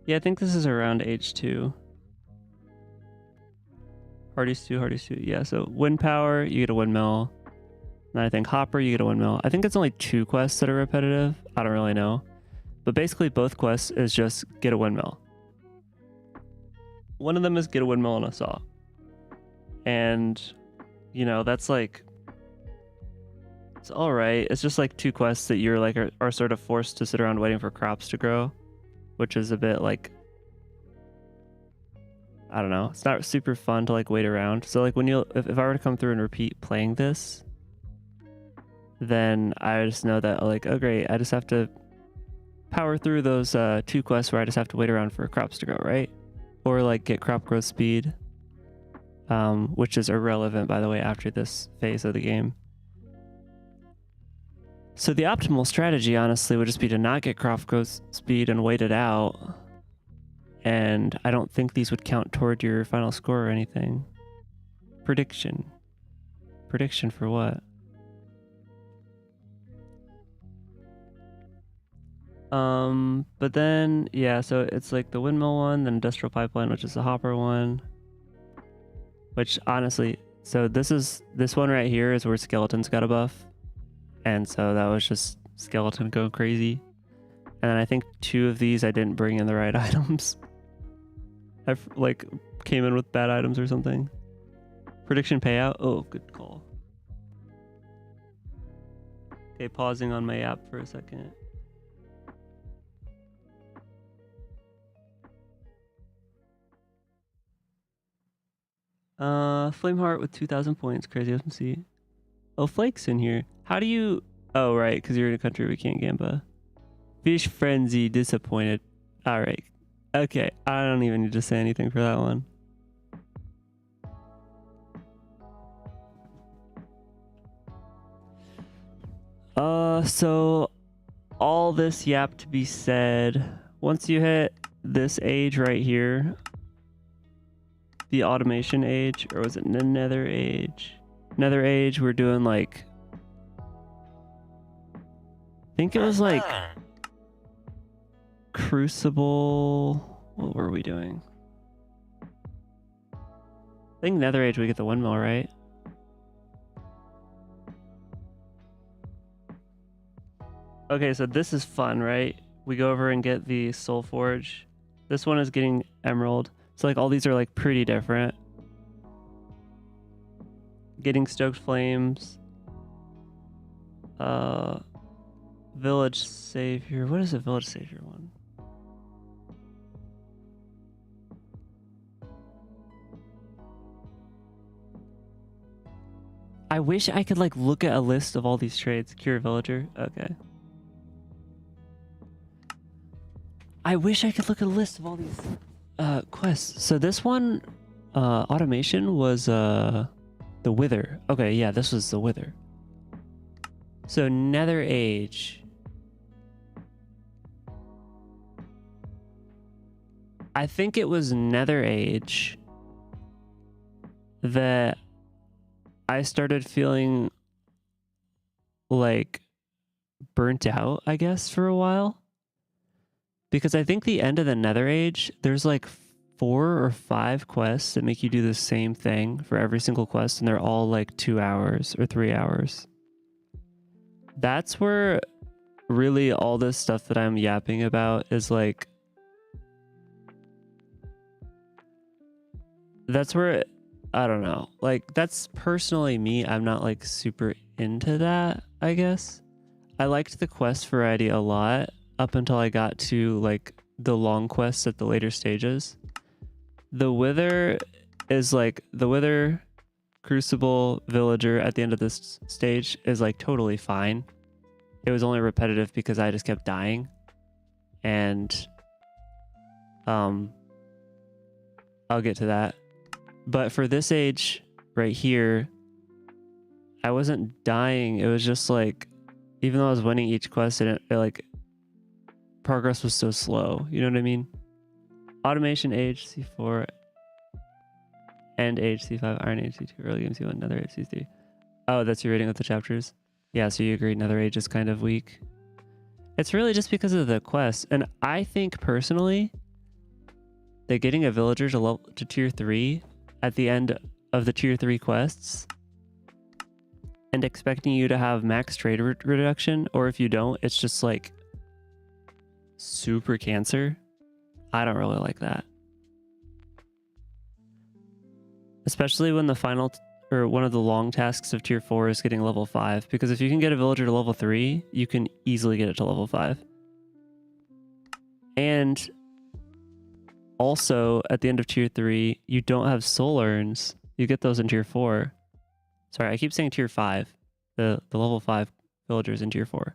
Yeah, I think this is around age 2. Hardy's 2. Yeah, so wind power, you get a windmill. And I think hopper, you get a windmill. I think it's only 2 quests that are repetitive. I don't really know. But basically both quests is just get a windmill. One of them is get a windmill and a saw. And, you know, that's like... It's alright. It's just like 2 quests that you're like are sort of forced to sit around waiting for crops to grow. Which is a bit like... I don't know. It's not super fun to like wait around. So like when if I were to come through and repeat playing this, then I just know that like, oh great, I just have to power through those 2 quests where I just have to wait around for crops to grow, right? Or like get crop growth speed, which is irrelevant by the way after this phase of the game. So the optimal strategy honestly would just be to not get crop growth speed and wait it out. And I don't think these would count toward your final score or anything. Prediction. Prediction for what? But then, yeah, so it's like the windmill one, then industrial pipeline, which is the hopper one. Which honestly, so this one right here is where skeletons got a buff. And so that was just skeleton go crazy. And then I think 2 of these I didn't bring in the right items. I like came in with bad items or something. Prediction payout. Oh, good call. Okay, pausing on my app for a second. Flameheart with 2,000 points. Crazy OpenC. Oh, Flake's in here. How do you... Oh, right, because you're in a country we can't gamba. Fish Frenzy, disappointed. All right. Okay, I don't even need to say anything for that one. So all this yap to be said, once you hit this age right here, the automation age, or was it the nether age? Nether age, we're doing like, I think it was like Crucible. What were we doing? I think nether age we get the windmill, right? Okay, so this is fun, right? We go over and get the soul forge. This one is getting emerald. So like all these are like pretty different. Getting stoked flames. Village savior. What is a village savior one? I wish I could like look at a list of all these trades. Cure villager. Okay. I wish I could look at a list of all these quests. So this one, automation was the wither. Okay, yeah, this was the wither. So nether age. I think it was nether age that I started feeling like burnt out, I guess, for a while. Because I think the end of the nether age, there's like 4 or 5 quests that make you do the same thing for every single quest, and they're all like 2 hours or 3 hours. That's where really all this stuff that I'm yapping about is like... That's where... I don't know. Like, that's personally me. I'm not like super into that, I guess. I liked the quest variety a lot up until I got to like the long quests at the later stages. The wither is like the wither Crucible Villager at the end of this stage is like totally fine. It was only repetitive because I just kept dying. And I'll get to that. But for this age right here, I wasn't dying. It was just like, even though I was winning each quest, it like progress was so slow. You know what I mean? Automation age C4, end age C5, Iron age C2, early game C1, Nether age C3. Oh, that's your rating of the chapters? Yeah, so you agree Nether age is kind of weak. It's really just because of the quest. And I think personally that getting a villager to tier 3 at the end of the tier 3 quests and expecting you to have max trade reduction, or if you don't, it's just like super cancer. I don't really like that. Especially when the final or one of the long tasks of tier 4 is getting level 5, because if you can get a villager to level 3, you can easily get it to level 5. And also at the end of tier 3, you don't have soul urns. You get those in tier 4. Sorry, I keep saying tier 5. The level 5 villagers in tier 4.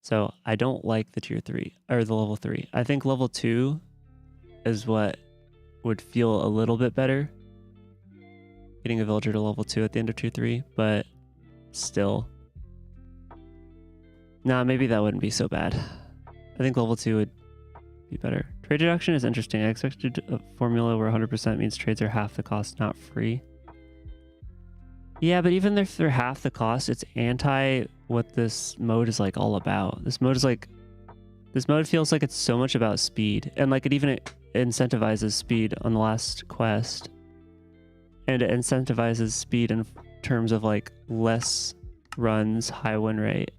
So I don't like the tier 3 or the level 3. I think level 2 is what would feel a little bit better. Getting a villager to level 2 at the end of tier 3, but still. Nah, maybe that wouldn't be so bad. I think level 2 would be better. Trade deduction is interesting. I expected a formula where 100% means trades are half the cost, not free. Yeah, but even if they're half the cost, it's anti what this mode is like all about. This mode feels like it's so much about speed, and like it even incentivizes speed on the last quest. And it incentivizes speed in terms of like less runs, high win rate.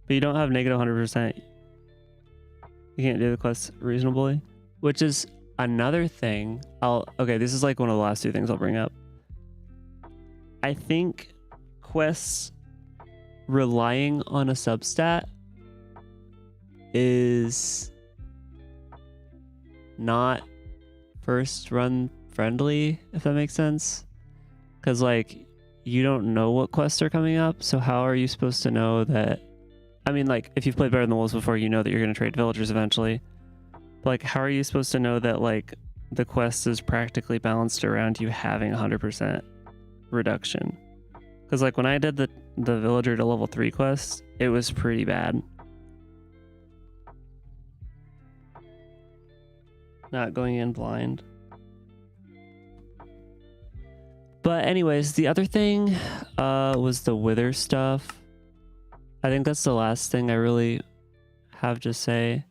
But you don't have negative 100%. You can't do the quest reasonably, which is another thing. Okay, this is like one of the last two things I'll bring up. I think quests relying on a substat is not first run friendly, if that makes sense. Because like you don't know what quests are coming up, so how are you supposed to know that? I mean, like if you've played Better Than the Wolves before, you know that you're going to trade villagers eventually. But like, how are you supposed to know that like the quest is practically balanced around you having 100% reduction? Because like when I did the villager to level 3 quest, it was pretty bad. Not going in blind. But anyways, the other thing was the wither stuff. I think that's the last thing I really have to say.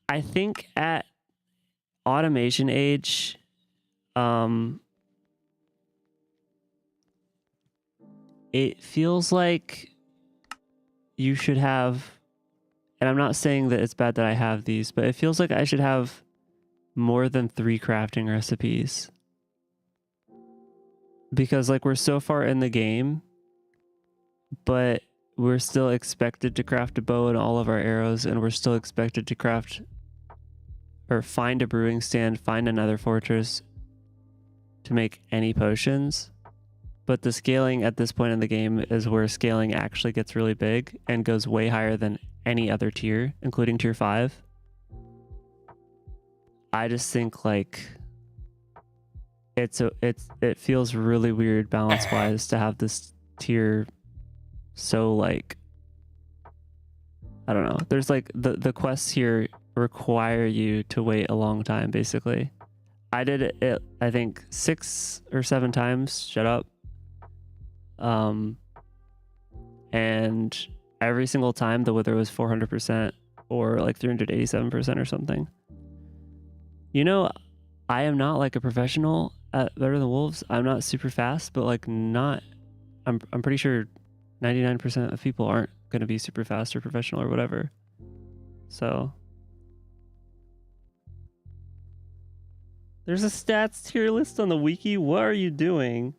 I think at automation age, it feels like you should have, and I'm not saying that it's bad that I have these, but it feels like I should have more than 3 crafting recipes. Because like we're so far in the game, but we're still expected to craft a bow and all of our arrows, and we're still expected to craft or find a brewing stand, find another fortress to make any potions. But the scaling at this point in the game is where scaling actually gets really big and goes way higher than any other tier, including tier 5. I just think like it feels really weird balance wise to have this tier so like, I don't know, there's like the quests here require you to wait a long time basically. I did it I think 6 or 7 times, shut up. And every single time the wither was 400% or like 387% or something. You know, I am not like a professional at Better Than Wolves. I'm not super fast, but like not, I'm pretty sure 99% of people aren't going to be super fast or professional or whatever. So there's a stats tier list on the wiki. What are you doing?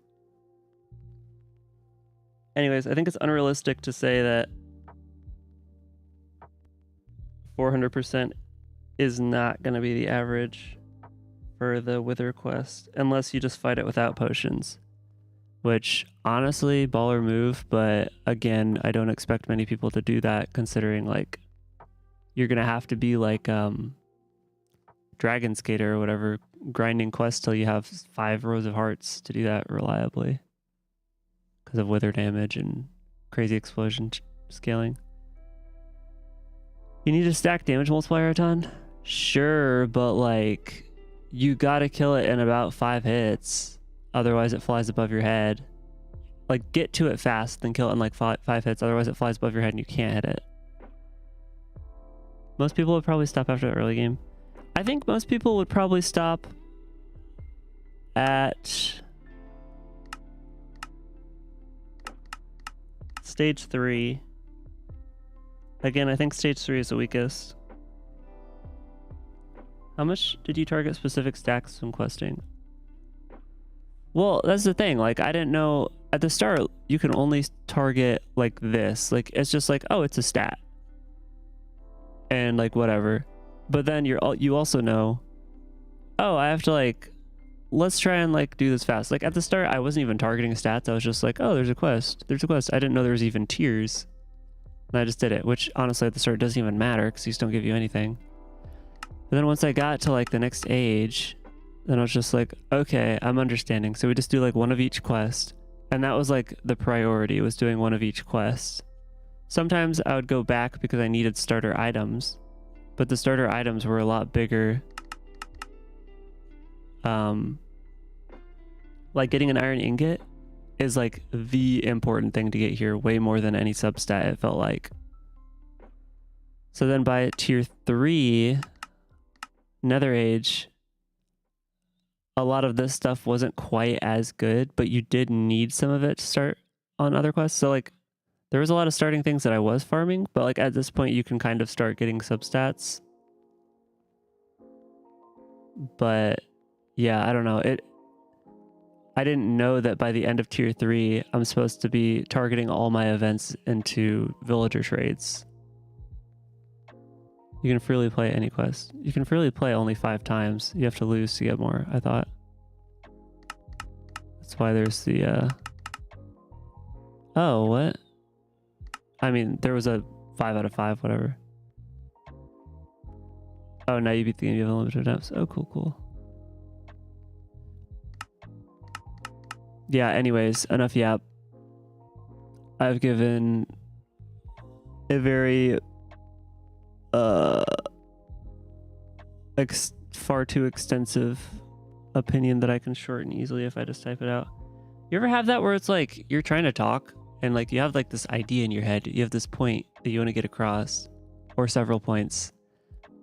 Anyways, I think it's unrealistic to say that 400% is not going to be the average for the Wither quest, unless you just fight it without potions. Which, honestly, baller move, but again, I don't expect many people to do that, considering, like, you're going to have to be, like, Dragon Skater or whatever, grinding quests till you have 5 rows of hearts to do that reliably. Because of Wither damage and crazy explosion scaling. You need to stack damage multiplier a ton? Sure, but, like, you gotta kill it in about 5 hits. Otherwise, it flies above your head. Like, get to it fast, then kill it in like 5 hits. Otherwise, it flies above your head and you can't hit it. Most people would probably stop after the early game. I think most people would probably stop at stage 3. Again, I think stage 3 is the weakest. How much did you target specific stacks when questing? Well, that's the thing. Like, I didn't know at the start you can only target like this. Like, it's just like, oh, it's a stat, and like whatever. But then you also know, oh, I have to like, let's try and like do this fast. Like at the start, I wasn't even targeting stats. I was just like, oh, there's a quest. There's a quest. I didn't know there was even tiers, and I just did it. Which honestly, at the start, doesn't even matter because these don't give you anything. But then once I got to like the next age, then I was just like, okay, I'm understanding. So we just do like one of each quest. And that was like the priority, was doing one of each quest. Sometimes I would go back because I needed starter items, but the starter items were a lot bigger. Like getting an iron ingot is like the important thing to get here, way more than any substat, it felt like. So then by tier 3, Nether Age, a lot of this stuff wasn't quite as good, but you did need some of it to start on other quests. So like there was a lot of starting things that I was farming, but like at this point you can kind of start getting substats. But yeah, I don't know. I didn't know that by the end of tier 3, I'm supposed to be targeting all my events into villager trades. You can freely play any quest. You can freely play only 5 times. You have to lose to get more, I thought. That's why there's the, oh, what? I mean, there was a 5 out of 5, whatever. Oh, now you beat the game, you have unlimited attempts. Oh, cool, cool. Yeah, anyways, enough yap. I've given a very far too extensive opinion that I can shorten easily if I just type it out. You ever have that where it's like you're trying to talk and like you have like this idea in your head, you have this point that you want to get across, or several points,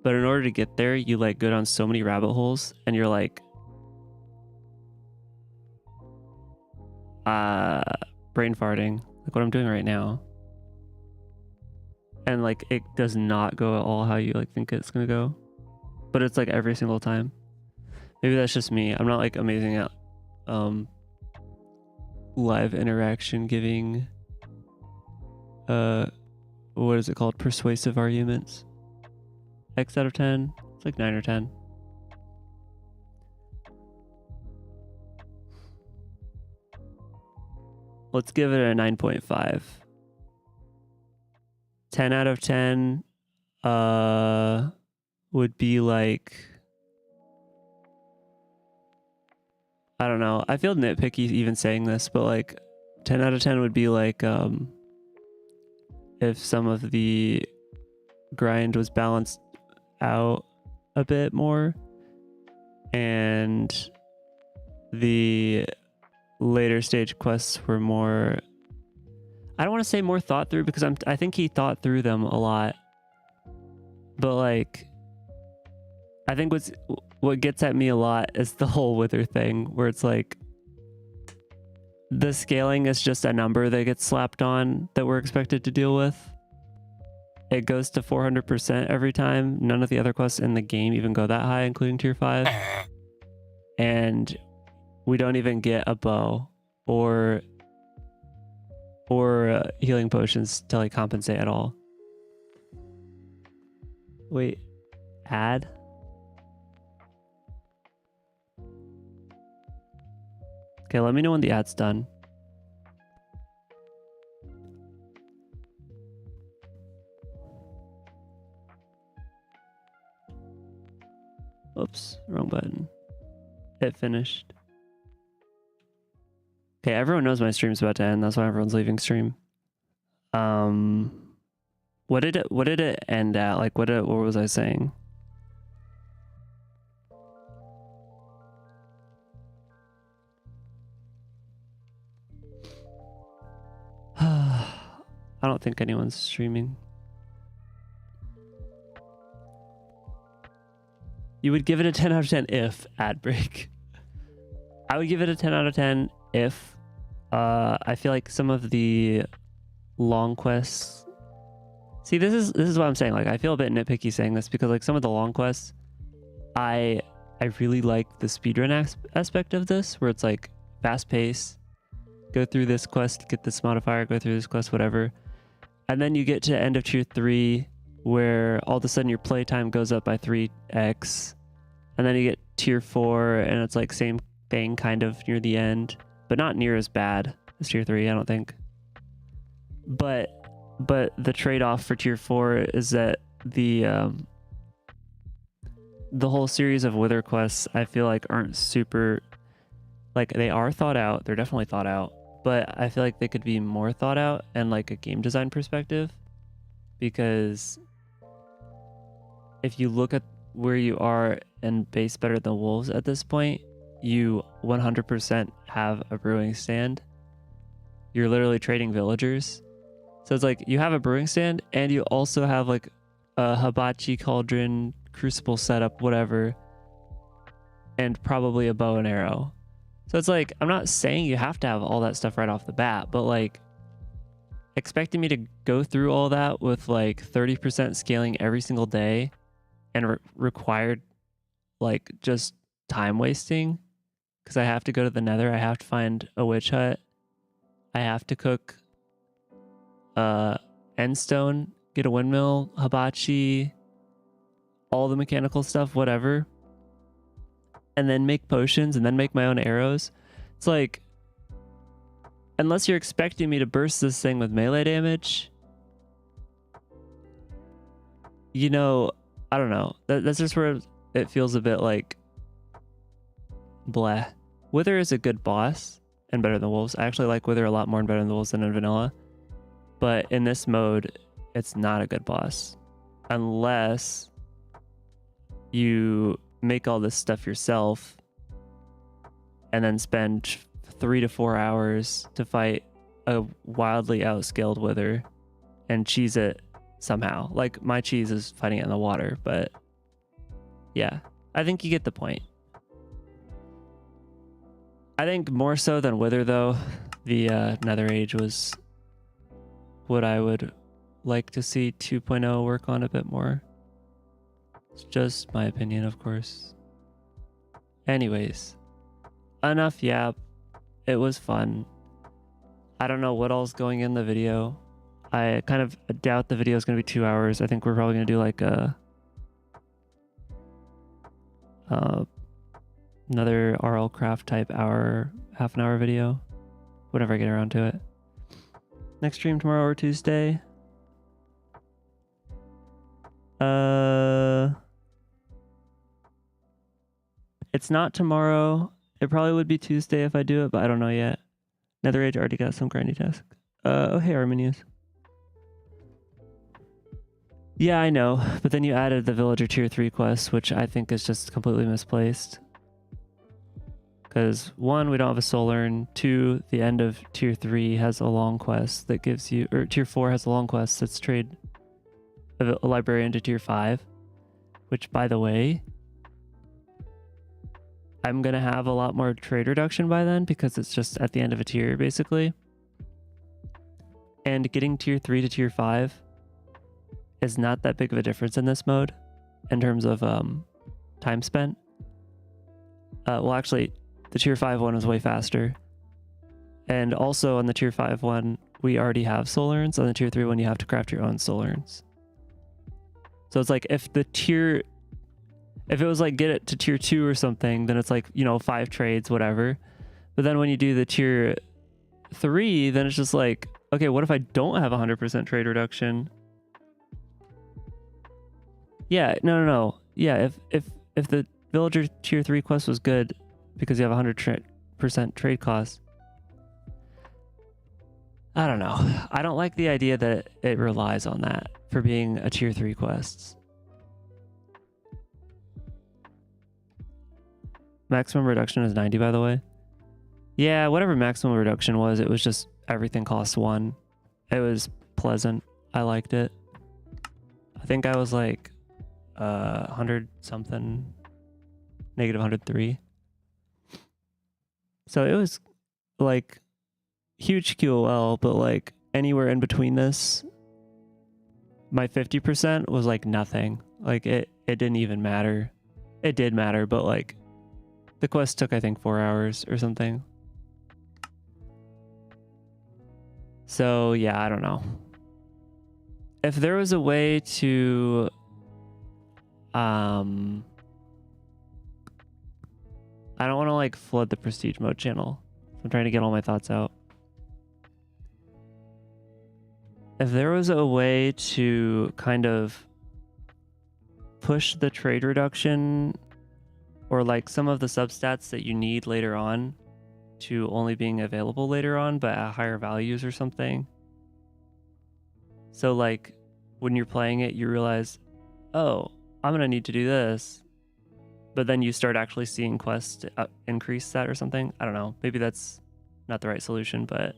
but in order to get there you like go down so many rabbit holes and you're like brain farting, like what I'm doing right now, and like it does not go at all how you like think it's gonna go, but it's like every single time. Maybe that's just me. I'm not like amazing at live interaction giving what is it called, persuasive arguments. X out of 10, it's like 9 or 10. Let's give it a 9.5. 10 out of 10 would be like, I don't know. I feel nitpicky even saying this, but like 10 out of 10 would be like if some of the grind was balanced out a bit more and the later stage quests were more, I don't want to say more thought through because I think he thought through them a lot, but like I think what gets at me a lot is the whole Wither thing, where it's like the scaling is just a number that gets slapped on that we're expected to deal with. It goes to 400% every time. None of the other quests in the game even go that high, including tier 5. And we don't even get a bow or healing potions to like compensate at all. Wait, add? Okay, let me know when the ad's done. Oops, wrong button. It finished. Okay, everyone knows my stream's about to end. That's why everyone's leaving stream. What did it end at? Like, what was I saying? I don't think anyone's streaming. You would give it a 10 out of 10 if ad break. I would give it a 10 out of 10 if I feel like some of the long quests. See, this is what I'm saying. Like, I feel a bit nitpicky saying this because like some of the long quests, I really like the speedrun aspect of this, where it's like fast pace, go through this quest, get this modifier, go through this quest, whatever. And then you get to end of tier 3 where all of a sudden your playtime goes up by 3x. And then you get tier 4 and it's like same thing kind of near the end, but not near as bad as tier 3, I don't think. But the trade-off for tier 4 is that the whole series of wither quests I feel like aren't super, like, they are thought out, they're definitely thought out, but I feel like they could be more thought out and like a game design perspective, because if you look at where you are and base better than wolves at this point, you 100% have a brewing stand. You're literally trading villagers. So it's like you have a brewing stand and you also have like a hibachi cauldron, crucible setup, whatever, and probably a bow and arrow. So it's like, I'm not saying you have to have all that stuff right off the bat, but like expecting me to go through all that with like 30% scaling every single day and required like just time wasting, because I have to go to the nether, I have to find a witch hut, I have to cook endstone, get a windmill, hibachi, all the mechanical stuff, whatever, and then make potions and then make my own arrows. It's like, unless you're expecting me to burst this thing with melee damage, you know, I don't know. That's just where it feels a bit like bleh. Wither is a good boss and better than wolves. I actually like Wither a lot more and better than the wolves than in vanilla. But in this mode, it's not a good boss unless you make all this stuff yourself and then spend 3 to 4 hours to fight a wildly outscaled Wither and cheese it somehow. Like, my cheese is fighting it in the water, but yeah, I think you get the point. I think more so than Wither, though, the Nether Age was what I would like to see 2.0 work on a bit more. It's just my opinion, of course. Anyways, enough yap. It was fun. I don't know what all's going in the video. I kind of doubt the video is going to be 2 hours. I think we're probably going to do like a another RL craft type hour, half an hour video, whenever I get around to it. Next stream tomorrow or Tuesday. It's not tomorrow. It probably would be Tuesday if I do it, but I don't know yet. Nether Age already got some grindy tasks. Oh, hey, Arminius. Yeah, I know, but then you added the villager tier 3 quest, which I think is just completely misplaced. Because 1, we don't have a soul urn. 2, the end of tier 3 has a long quest that gives you, or tier 4 has a long quest that's trade a librarian to tier 5, which, by the way, I'm going to have a lot more trade reduction by then because it's just at the end of a tier, basically. And getting tier 3 to tier 5 is not that big of a difference in this mode in terms of time spent. Well, actually, the tier 5 one is way faster. And also on the tier 5 one, we already have soul urns. On the tier 3 one, you have to craft your own soul urns. So it's like if it was like get it to tier 2 or something, then it's like, you know, 5 trades, whatever. But then when you do the tier 3, then it's just like, okay, what if I don't have 100% trade reduction? Yeah, no. Yeah, if the villager tier 3 quest was good because you have 100% trade cost. I don't know. I don't like the idea that it relies on that for being a tier 3 quest. Maximum reduction is 90, by the way. Yeah, whatever maximum reduction was, it was just everything costs 1. It was pleasant. I liked it. I think I was like 100 something, negative 103. So it was like huge QOL, but like anywhere in between this, my 50% was like nothing. Like it didn't even matter. It did matter, but like the quest took, I think, 4 hours or something. So yeah, I don't know. If there was a way to I don't want to like flood the prestige mode channel. I'm trying to get all my thoughts out. If there was a way to kind of push the trade reduction or like some of the substats that you need later on to only being available later on, but at higher values or something. So like when you're playing it, you realize, oh, I'm going to need to do this. But then you start actually seeing quests increase that or something. I don't know. Maybe that's not the right solution, but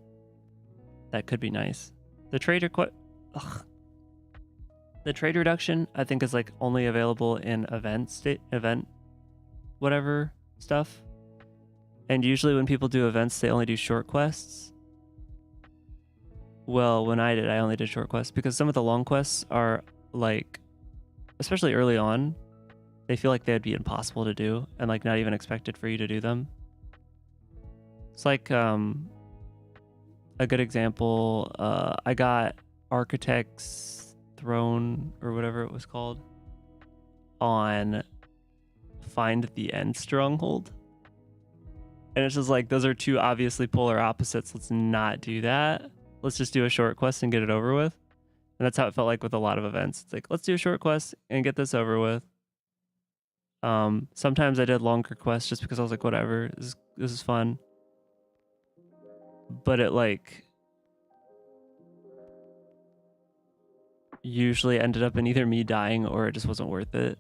that could be nice. The trade The trade reduction, I think, is like only available in event whatever stuff. And usually when people do events, they only do short quests. Well, when I did, I only did short quests because some of the long quests are like, especially early on, they feel like they'd be impossible to do and like not even expected for you to do them. It's like a good example. I got Architect's Throne or whatever it was called on Find the End Stronghold. And it's just like, those are two obviously polar opposites. Let's not do that. Let's just do a short quest and get it over with. And that's how it felt like with a lot of events. It's like, let's do a short quest and get this over with. Sometimes I did longer quests just because I was like, whatever, this is fun. But it like usually ended up in either me dying or it just wasn't worth it.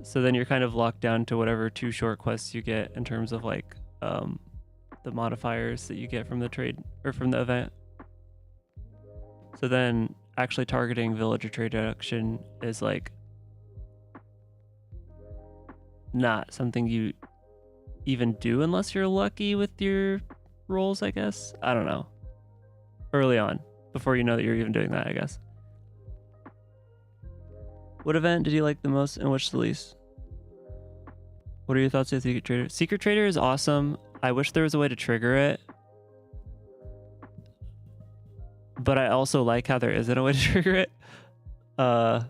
So then you're kind of locked down to whatever 2 short quests you get in terms of like the modifiers that you get from the trade or from the event. So then actually targeting villager trade reduction is like not something you even do unless you're lucky with your rolls, I guess. I don't know. Early on, before you know that you're even doing that, I guess. What event did you like the most and which the least? What are your thoughts on Secret Trader? Secret Trader is awesome. I wish there was a way to trigger it. But I also like how there isn't a way to trigger it. But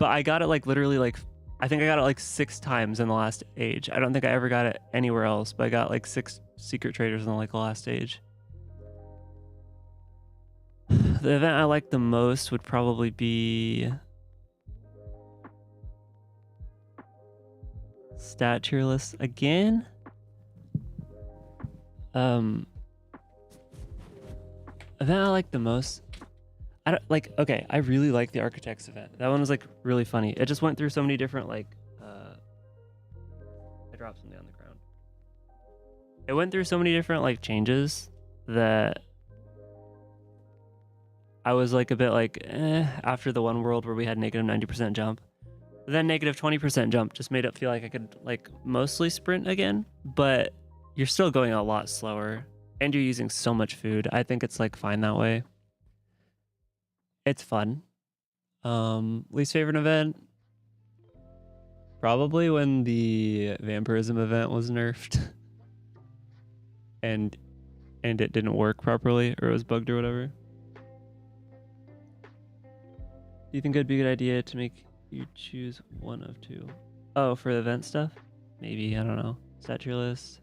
I got it like literally like, I think I got it like 6 times in the last age. I don't think I ever got it anywhere else, but I got like 6 Secret Traders in like the last age. The event I like the most would probably be stat tier list again. Event I like the most, I don't like, okay, I really like the Architects event. That one was like really funny. It just went through so many different like I dropped something on the ground. It went through so many different like changes that I was like a bit like after the one world where we had negative 90% jump. But then negative 20% jump just made it feel like I could like mostly sprint again, but you're still going a lot slower and you're using so much food. I think it's like fine that way. It's fun. Least favorite event? Probably when the vampirism event was nerfed and it didn't work properly or it was bugged or whatever. you think it'd be a good idea to make you choose one of two? Oh, for the event stuff? Maybe, I don't know. Set tier list.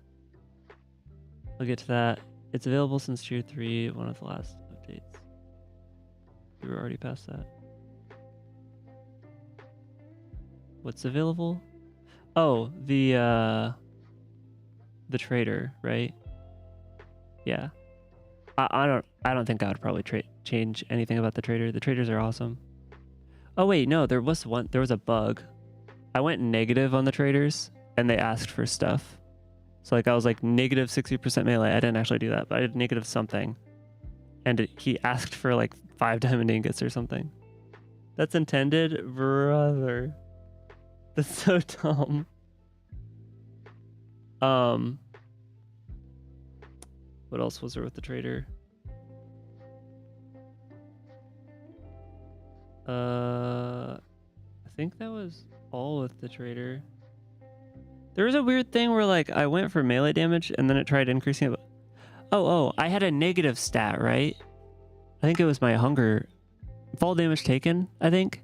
We'll get to that. It's available since tier 3, one of the last updates. We were already past that. What's available? Oh, the trader, right? Yeah. I don't think I would probably change anything about the trader. The traders are awesome. Oh wait, no, there was a bug. I went negative on the traders and they asked for stuff. So like I was like negative 60% melee. I didn't actually do that, but I did negative something. And he asked for like 5 diamond ingots or something. That's intended, brother. That's so dumb. What else was there with the trader? I think that was all with the trader. There was a weird thing where like I went for melee damage and then it tried increasing it. Oh, I had a negative stat, right? I think it was my hunger. Fall damage taken, I think.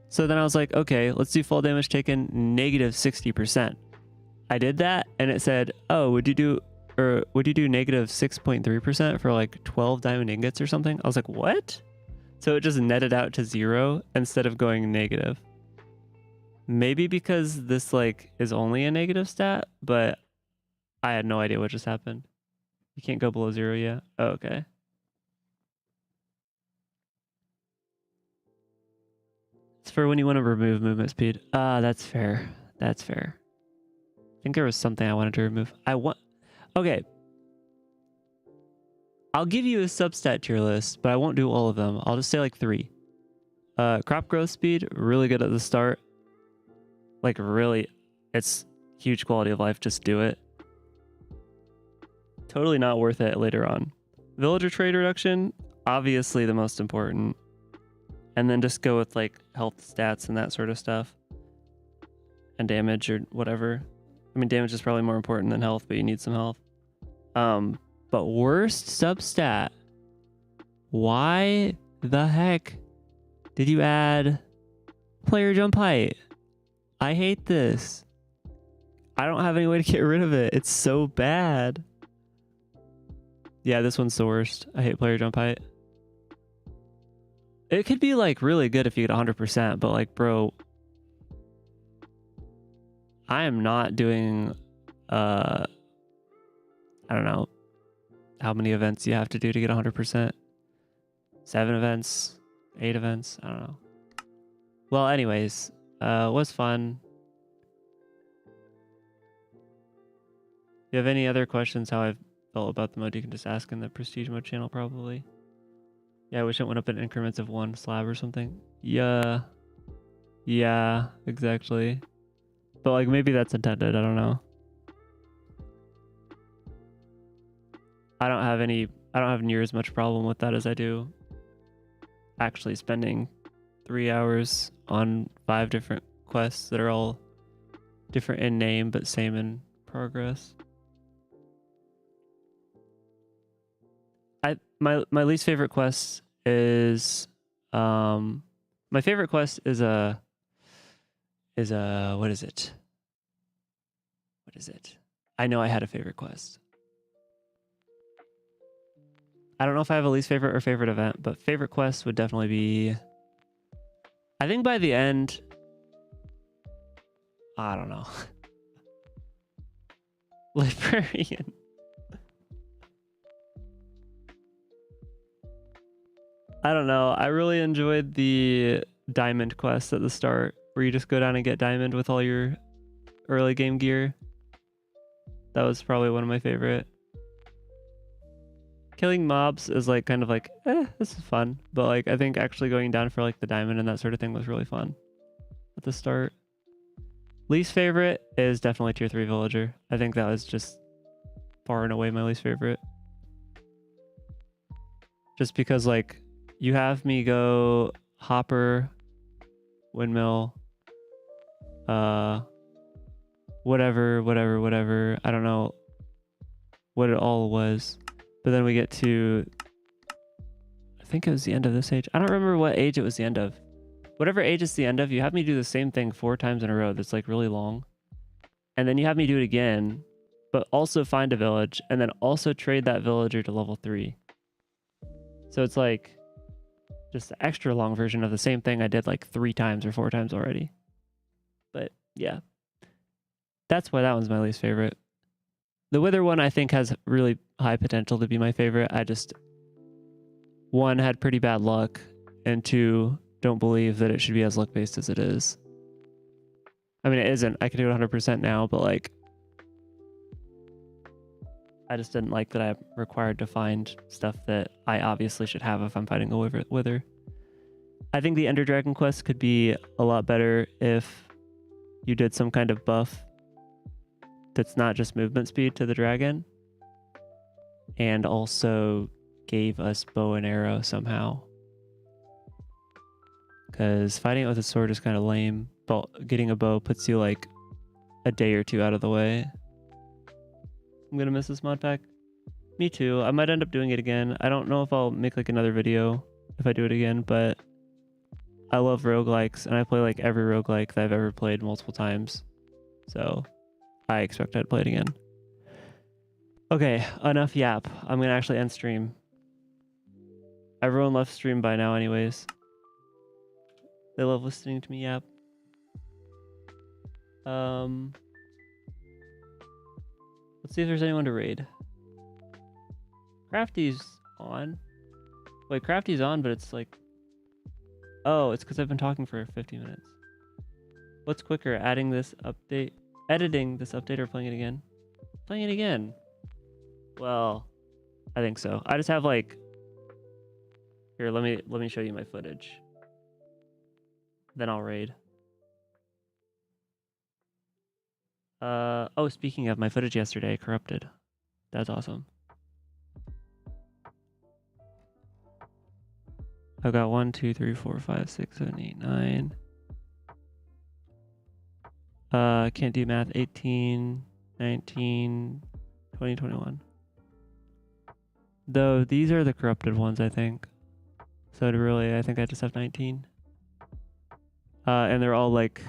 So then I was like, okay, let's do fall damage taken negative 60%. I did that and it said, oh, would you do negative 6.3% for like 12 diamond ingots or something? I was like, what? So it just netted out to 0 instead of going negative. Maybe because this like is only a negative stat, but I had no idea what just happened. You can't go below 0 yet. Oh, okay. It's for when you want to remove movement speed. That's fair. That's fair. I think there was something I wanted to remove. Okay. I'll give you a substat tier list, but I won't do all of them. I'll just say like 3. Crop growth speed, really good at the start. Like really, it's huge quality of life. Just do it. Totally not worth it later on. Villager trade reduction, obviously the most important. And then just go with like health stats and that sort of stuff. And damage or whatever. I mean, damage is probably more important than health, but you need some health. But worst substat. Why the heck did you add player jump height? I hate this. I don't have any way to get rid of it. It's so bad. Yeah, this one's the worst. I hate player jump height. It could be like really good if you get 100%, but like, bro, I am not doing, I don't know how many events you have to do to get 100%. 7 events, 8 events, I don't know. Well, anyways, it was fun. If you have any other questions how I felt about the mode, you can just ask in the Prestige Mode channel probably. Yeah, I wish it went up in increments of 1 slab or something. Yeah, exactly. But like maybe that's intended, I don't know. I don't have near as much problem with that as I do actually spending 3 hours on 5 different quests that are all different in name but same in progress. My least favorite quest is my favorite quest is a what is it? I know I had a favorite quest. I don't know if I have a least favorite or favorite event, but favorite quest would definitely be, I think by the end, I don't know. Librarian. I don't know. I really enjoyed the diamond quest at the start where you just go down and get diamond with all your early game gear. That was probably one of my favorite. Killing mobs is like kind of like, this is fun. But like I think actually going down for like the diamond and that sort of thing was really fun at the start. Least favorite is definitely tier 3 villager. I think that was just far and away my least favorite. Just because like you have me go hopper, windmill, whatever. I don't know what it all was. But then we get to, I think it was the end of this age. I don't remember what age it was the end of. whatever age it's the end of, you have me do the same thing 4 times in a row that's like really long. And then you have me do it again, but also find a village and then also trade that villager to level 3. So it's like just the extra long version of the same thing I did like 3 times or 4 times already. But yeah, that's why that one's my least favorite. The Wither one I think has really high potential to be my favorite. I just, 1, had pretty bad luck, and 2, don't believe that it should be as luck based as it is. I mean, it isn't. I can do it 100% now, but like, I just didn't like that I'm required to find stuff that I obviously should have if I'm fighting a Wither. I think the Ender Dragon quest could be a lot better if you did some kind of buff that's not just movement speed to the dragon, and also gave us bow and arrow somehow. Because fighting it with a sword is kind of lame, but getting a bow puts you like a day or 2 out of the way. I'm gonna miss this mod pack. Me too. I might end up doing it again. I don't know if I'll make like another video if I do it again, but I love roguelikes, and I play like every roguelike that I've ever played multiple times. So I expect I'd play it again. Okay, enough yap. I'm gonna actually end stream. Everyone left stream by now anyways. They love listening to me yap. Let's see if there's anyone to raid. Crafty's on. Wait, Crafty's on, but it's like... Oh, it's because I've been talking for 50 minutes. What's quicker, editing this update, or playing it again? Playing it again. Well, I think so. I just have like... Here, let me show you my footage. Then I'll raid. Oh, speaking of, my footage yesterday corrupted. That's awesome. I've got 1, 2, 3, 4, 5, 6, 7, 8, 9. Can't do math. 18, 19, 20, 21. Though these are the corrupted ones, I think. So really, I think I just have 19. And they're all like,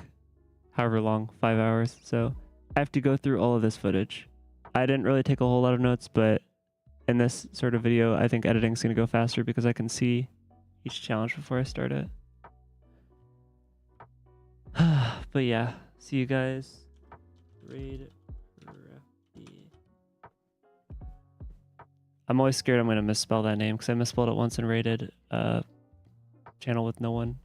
however long, 5 hours. So I have to go through all of this footage. I didn't really take a whole lot of notes, but in this sort of video, I think editing's gonna go faster because I can see each challenge before I start it. But yeah, see you guys. Raid Crafty. I'm always scared I'm gonna misspell that name because I misspelled it once and raided a channel with no one.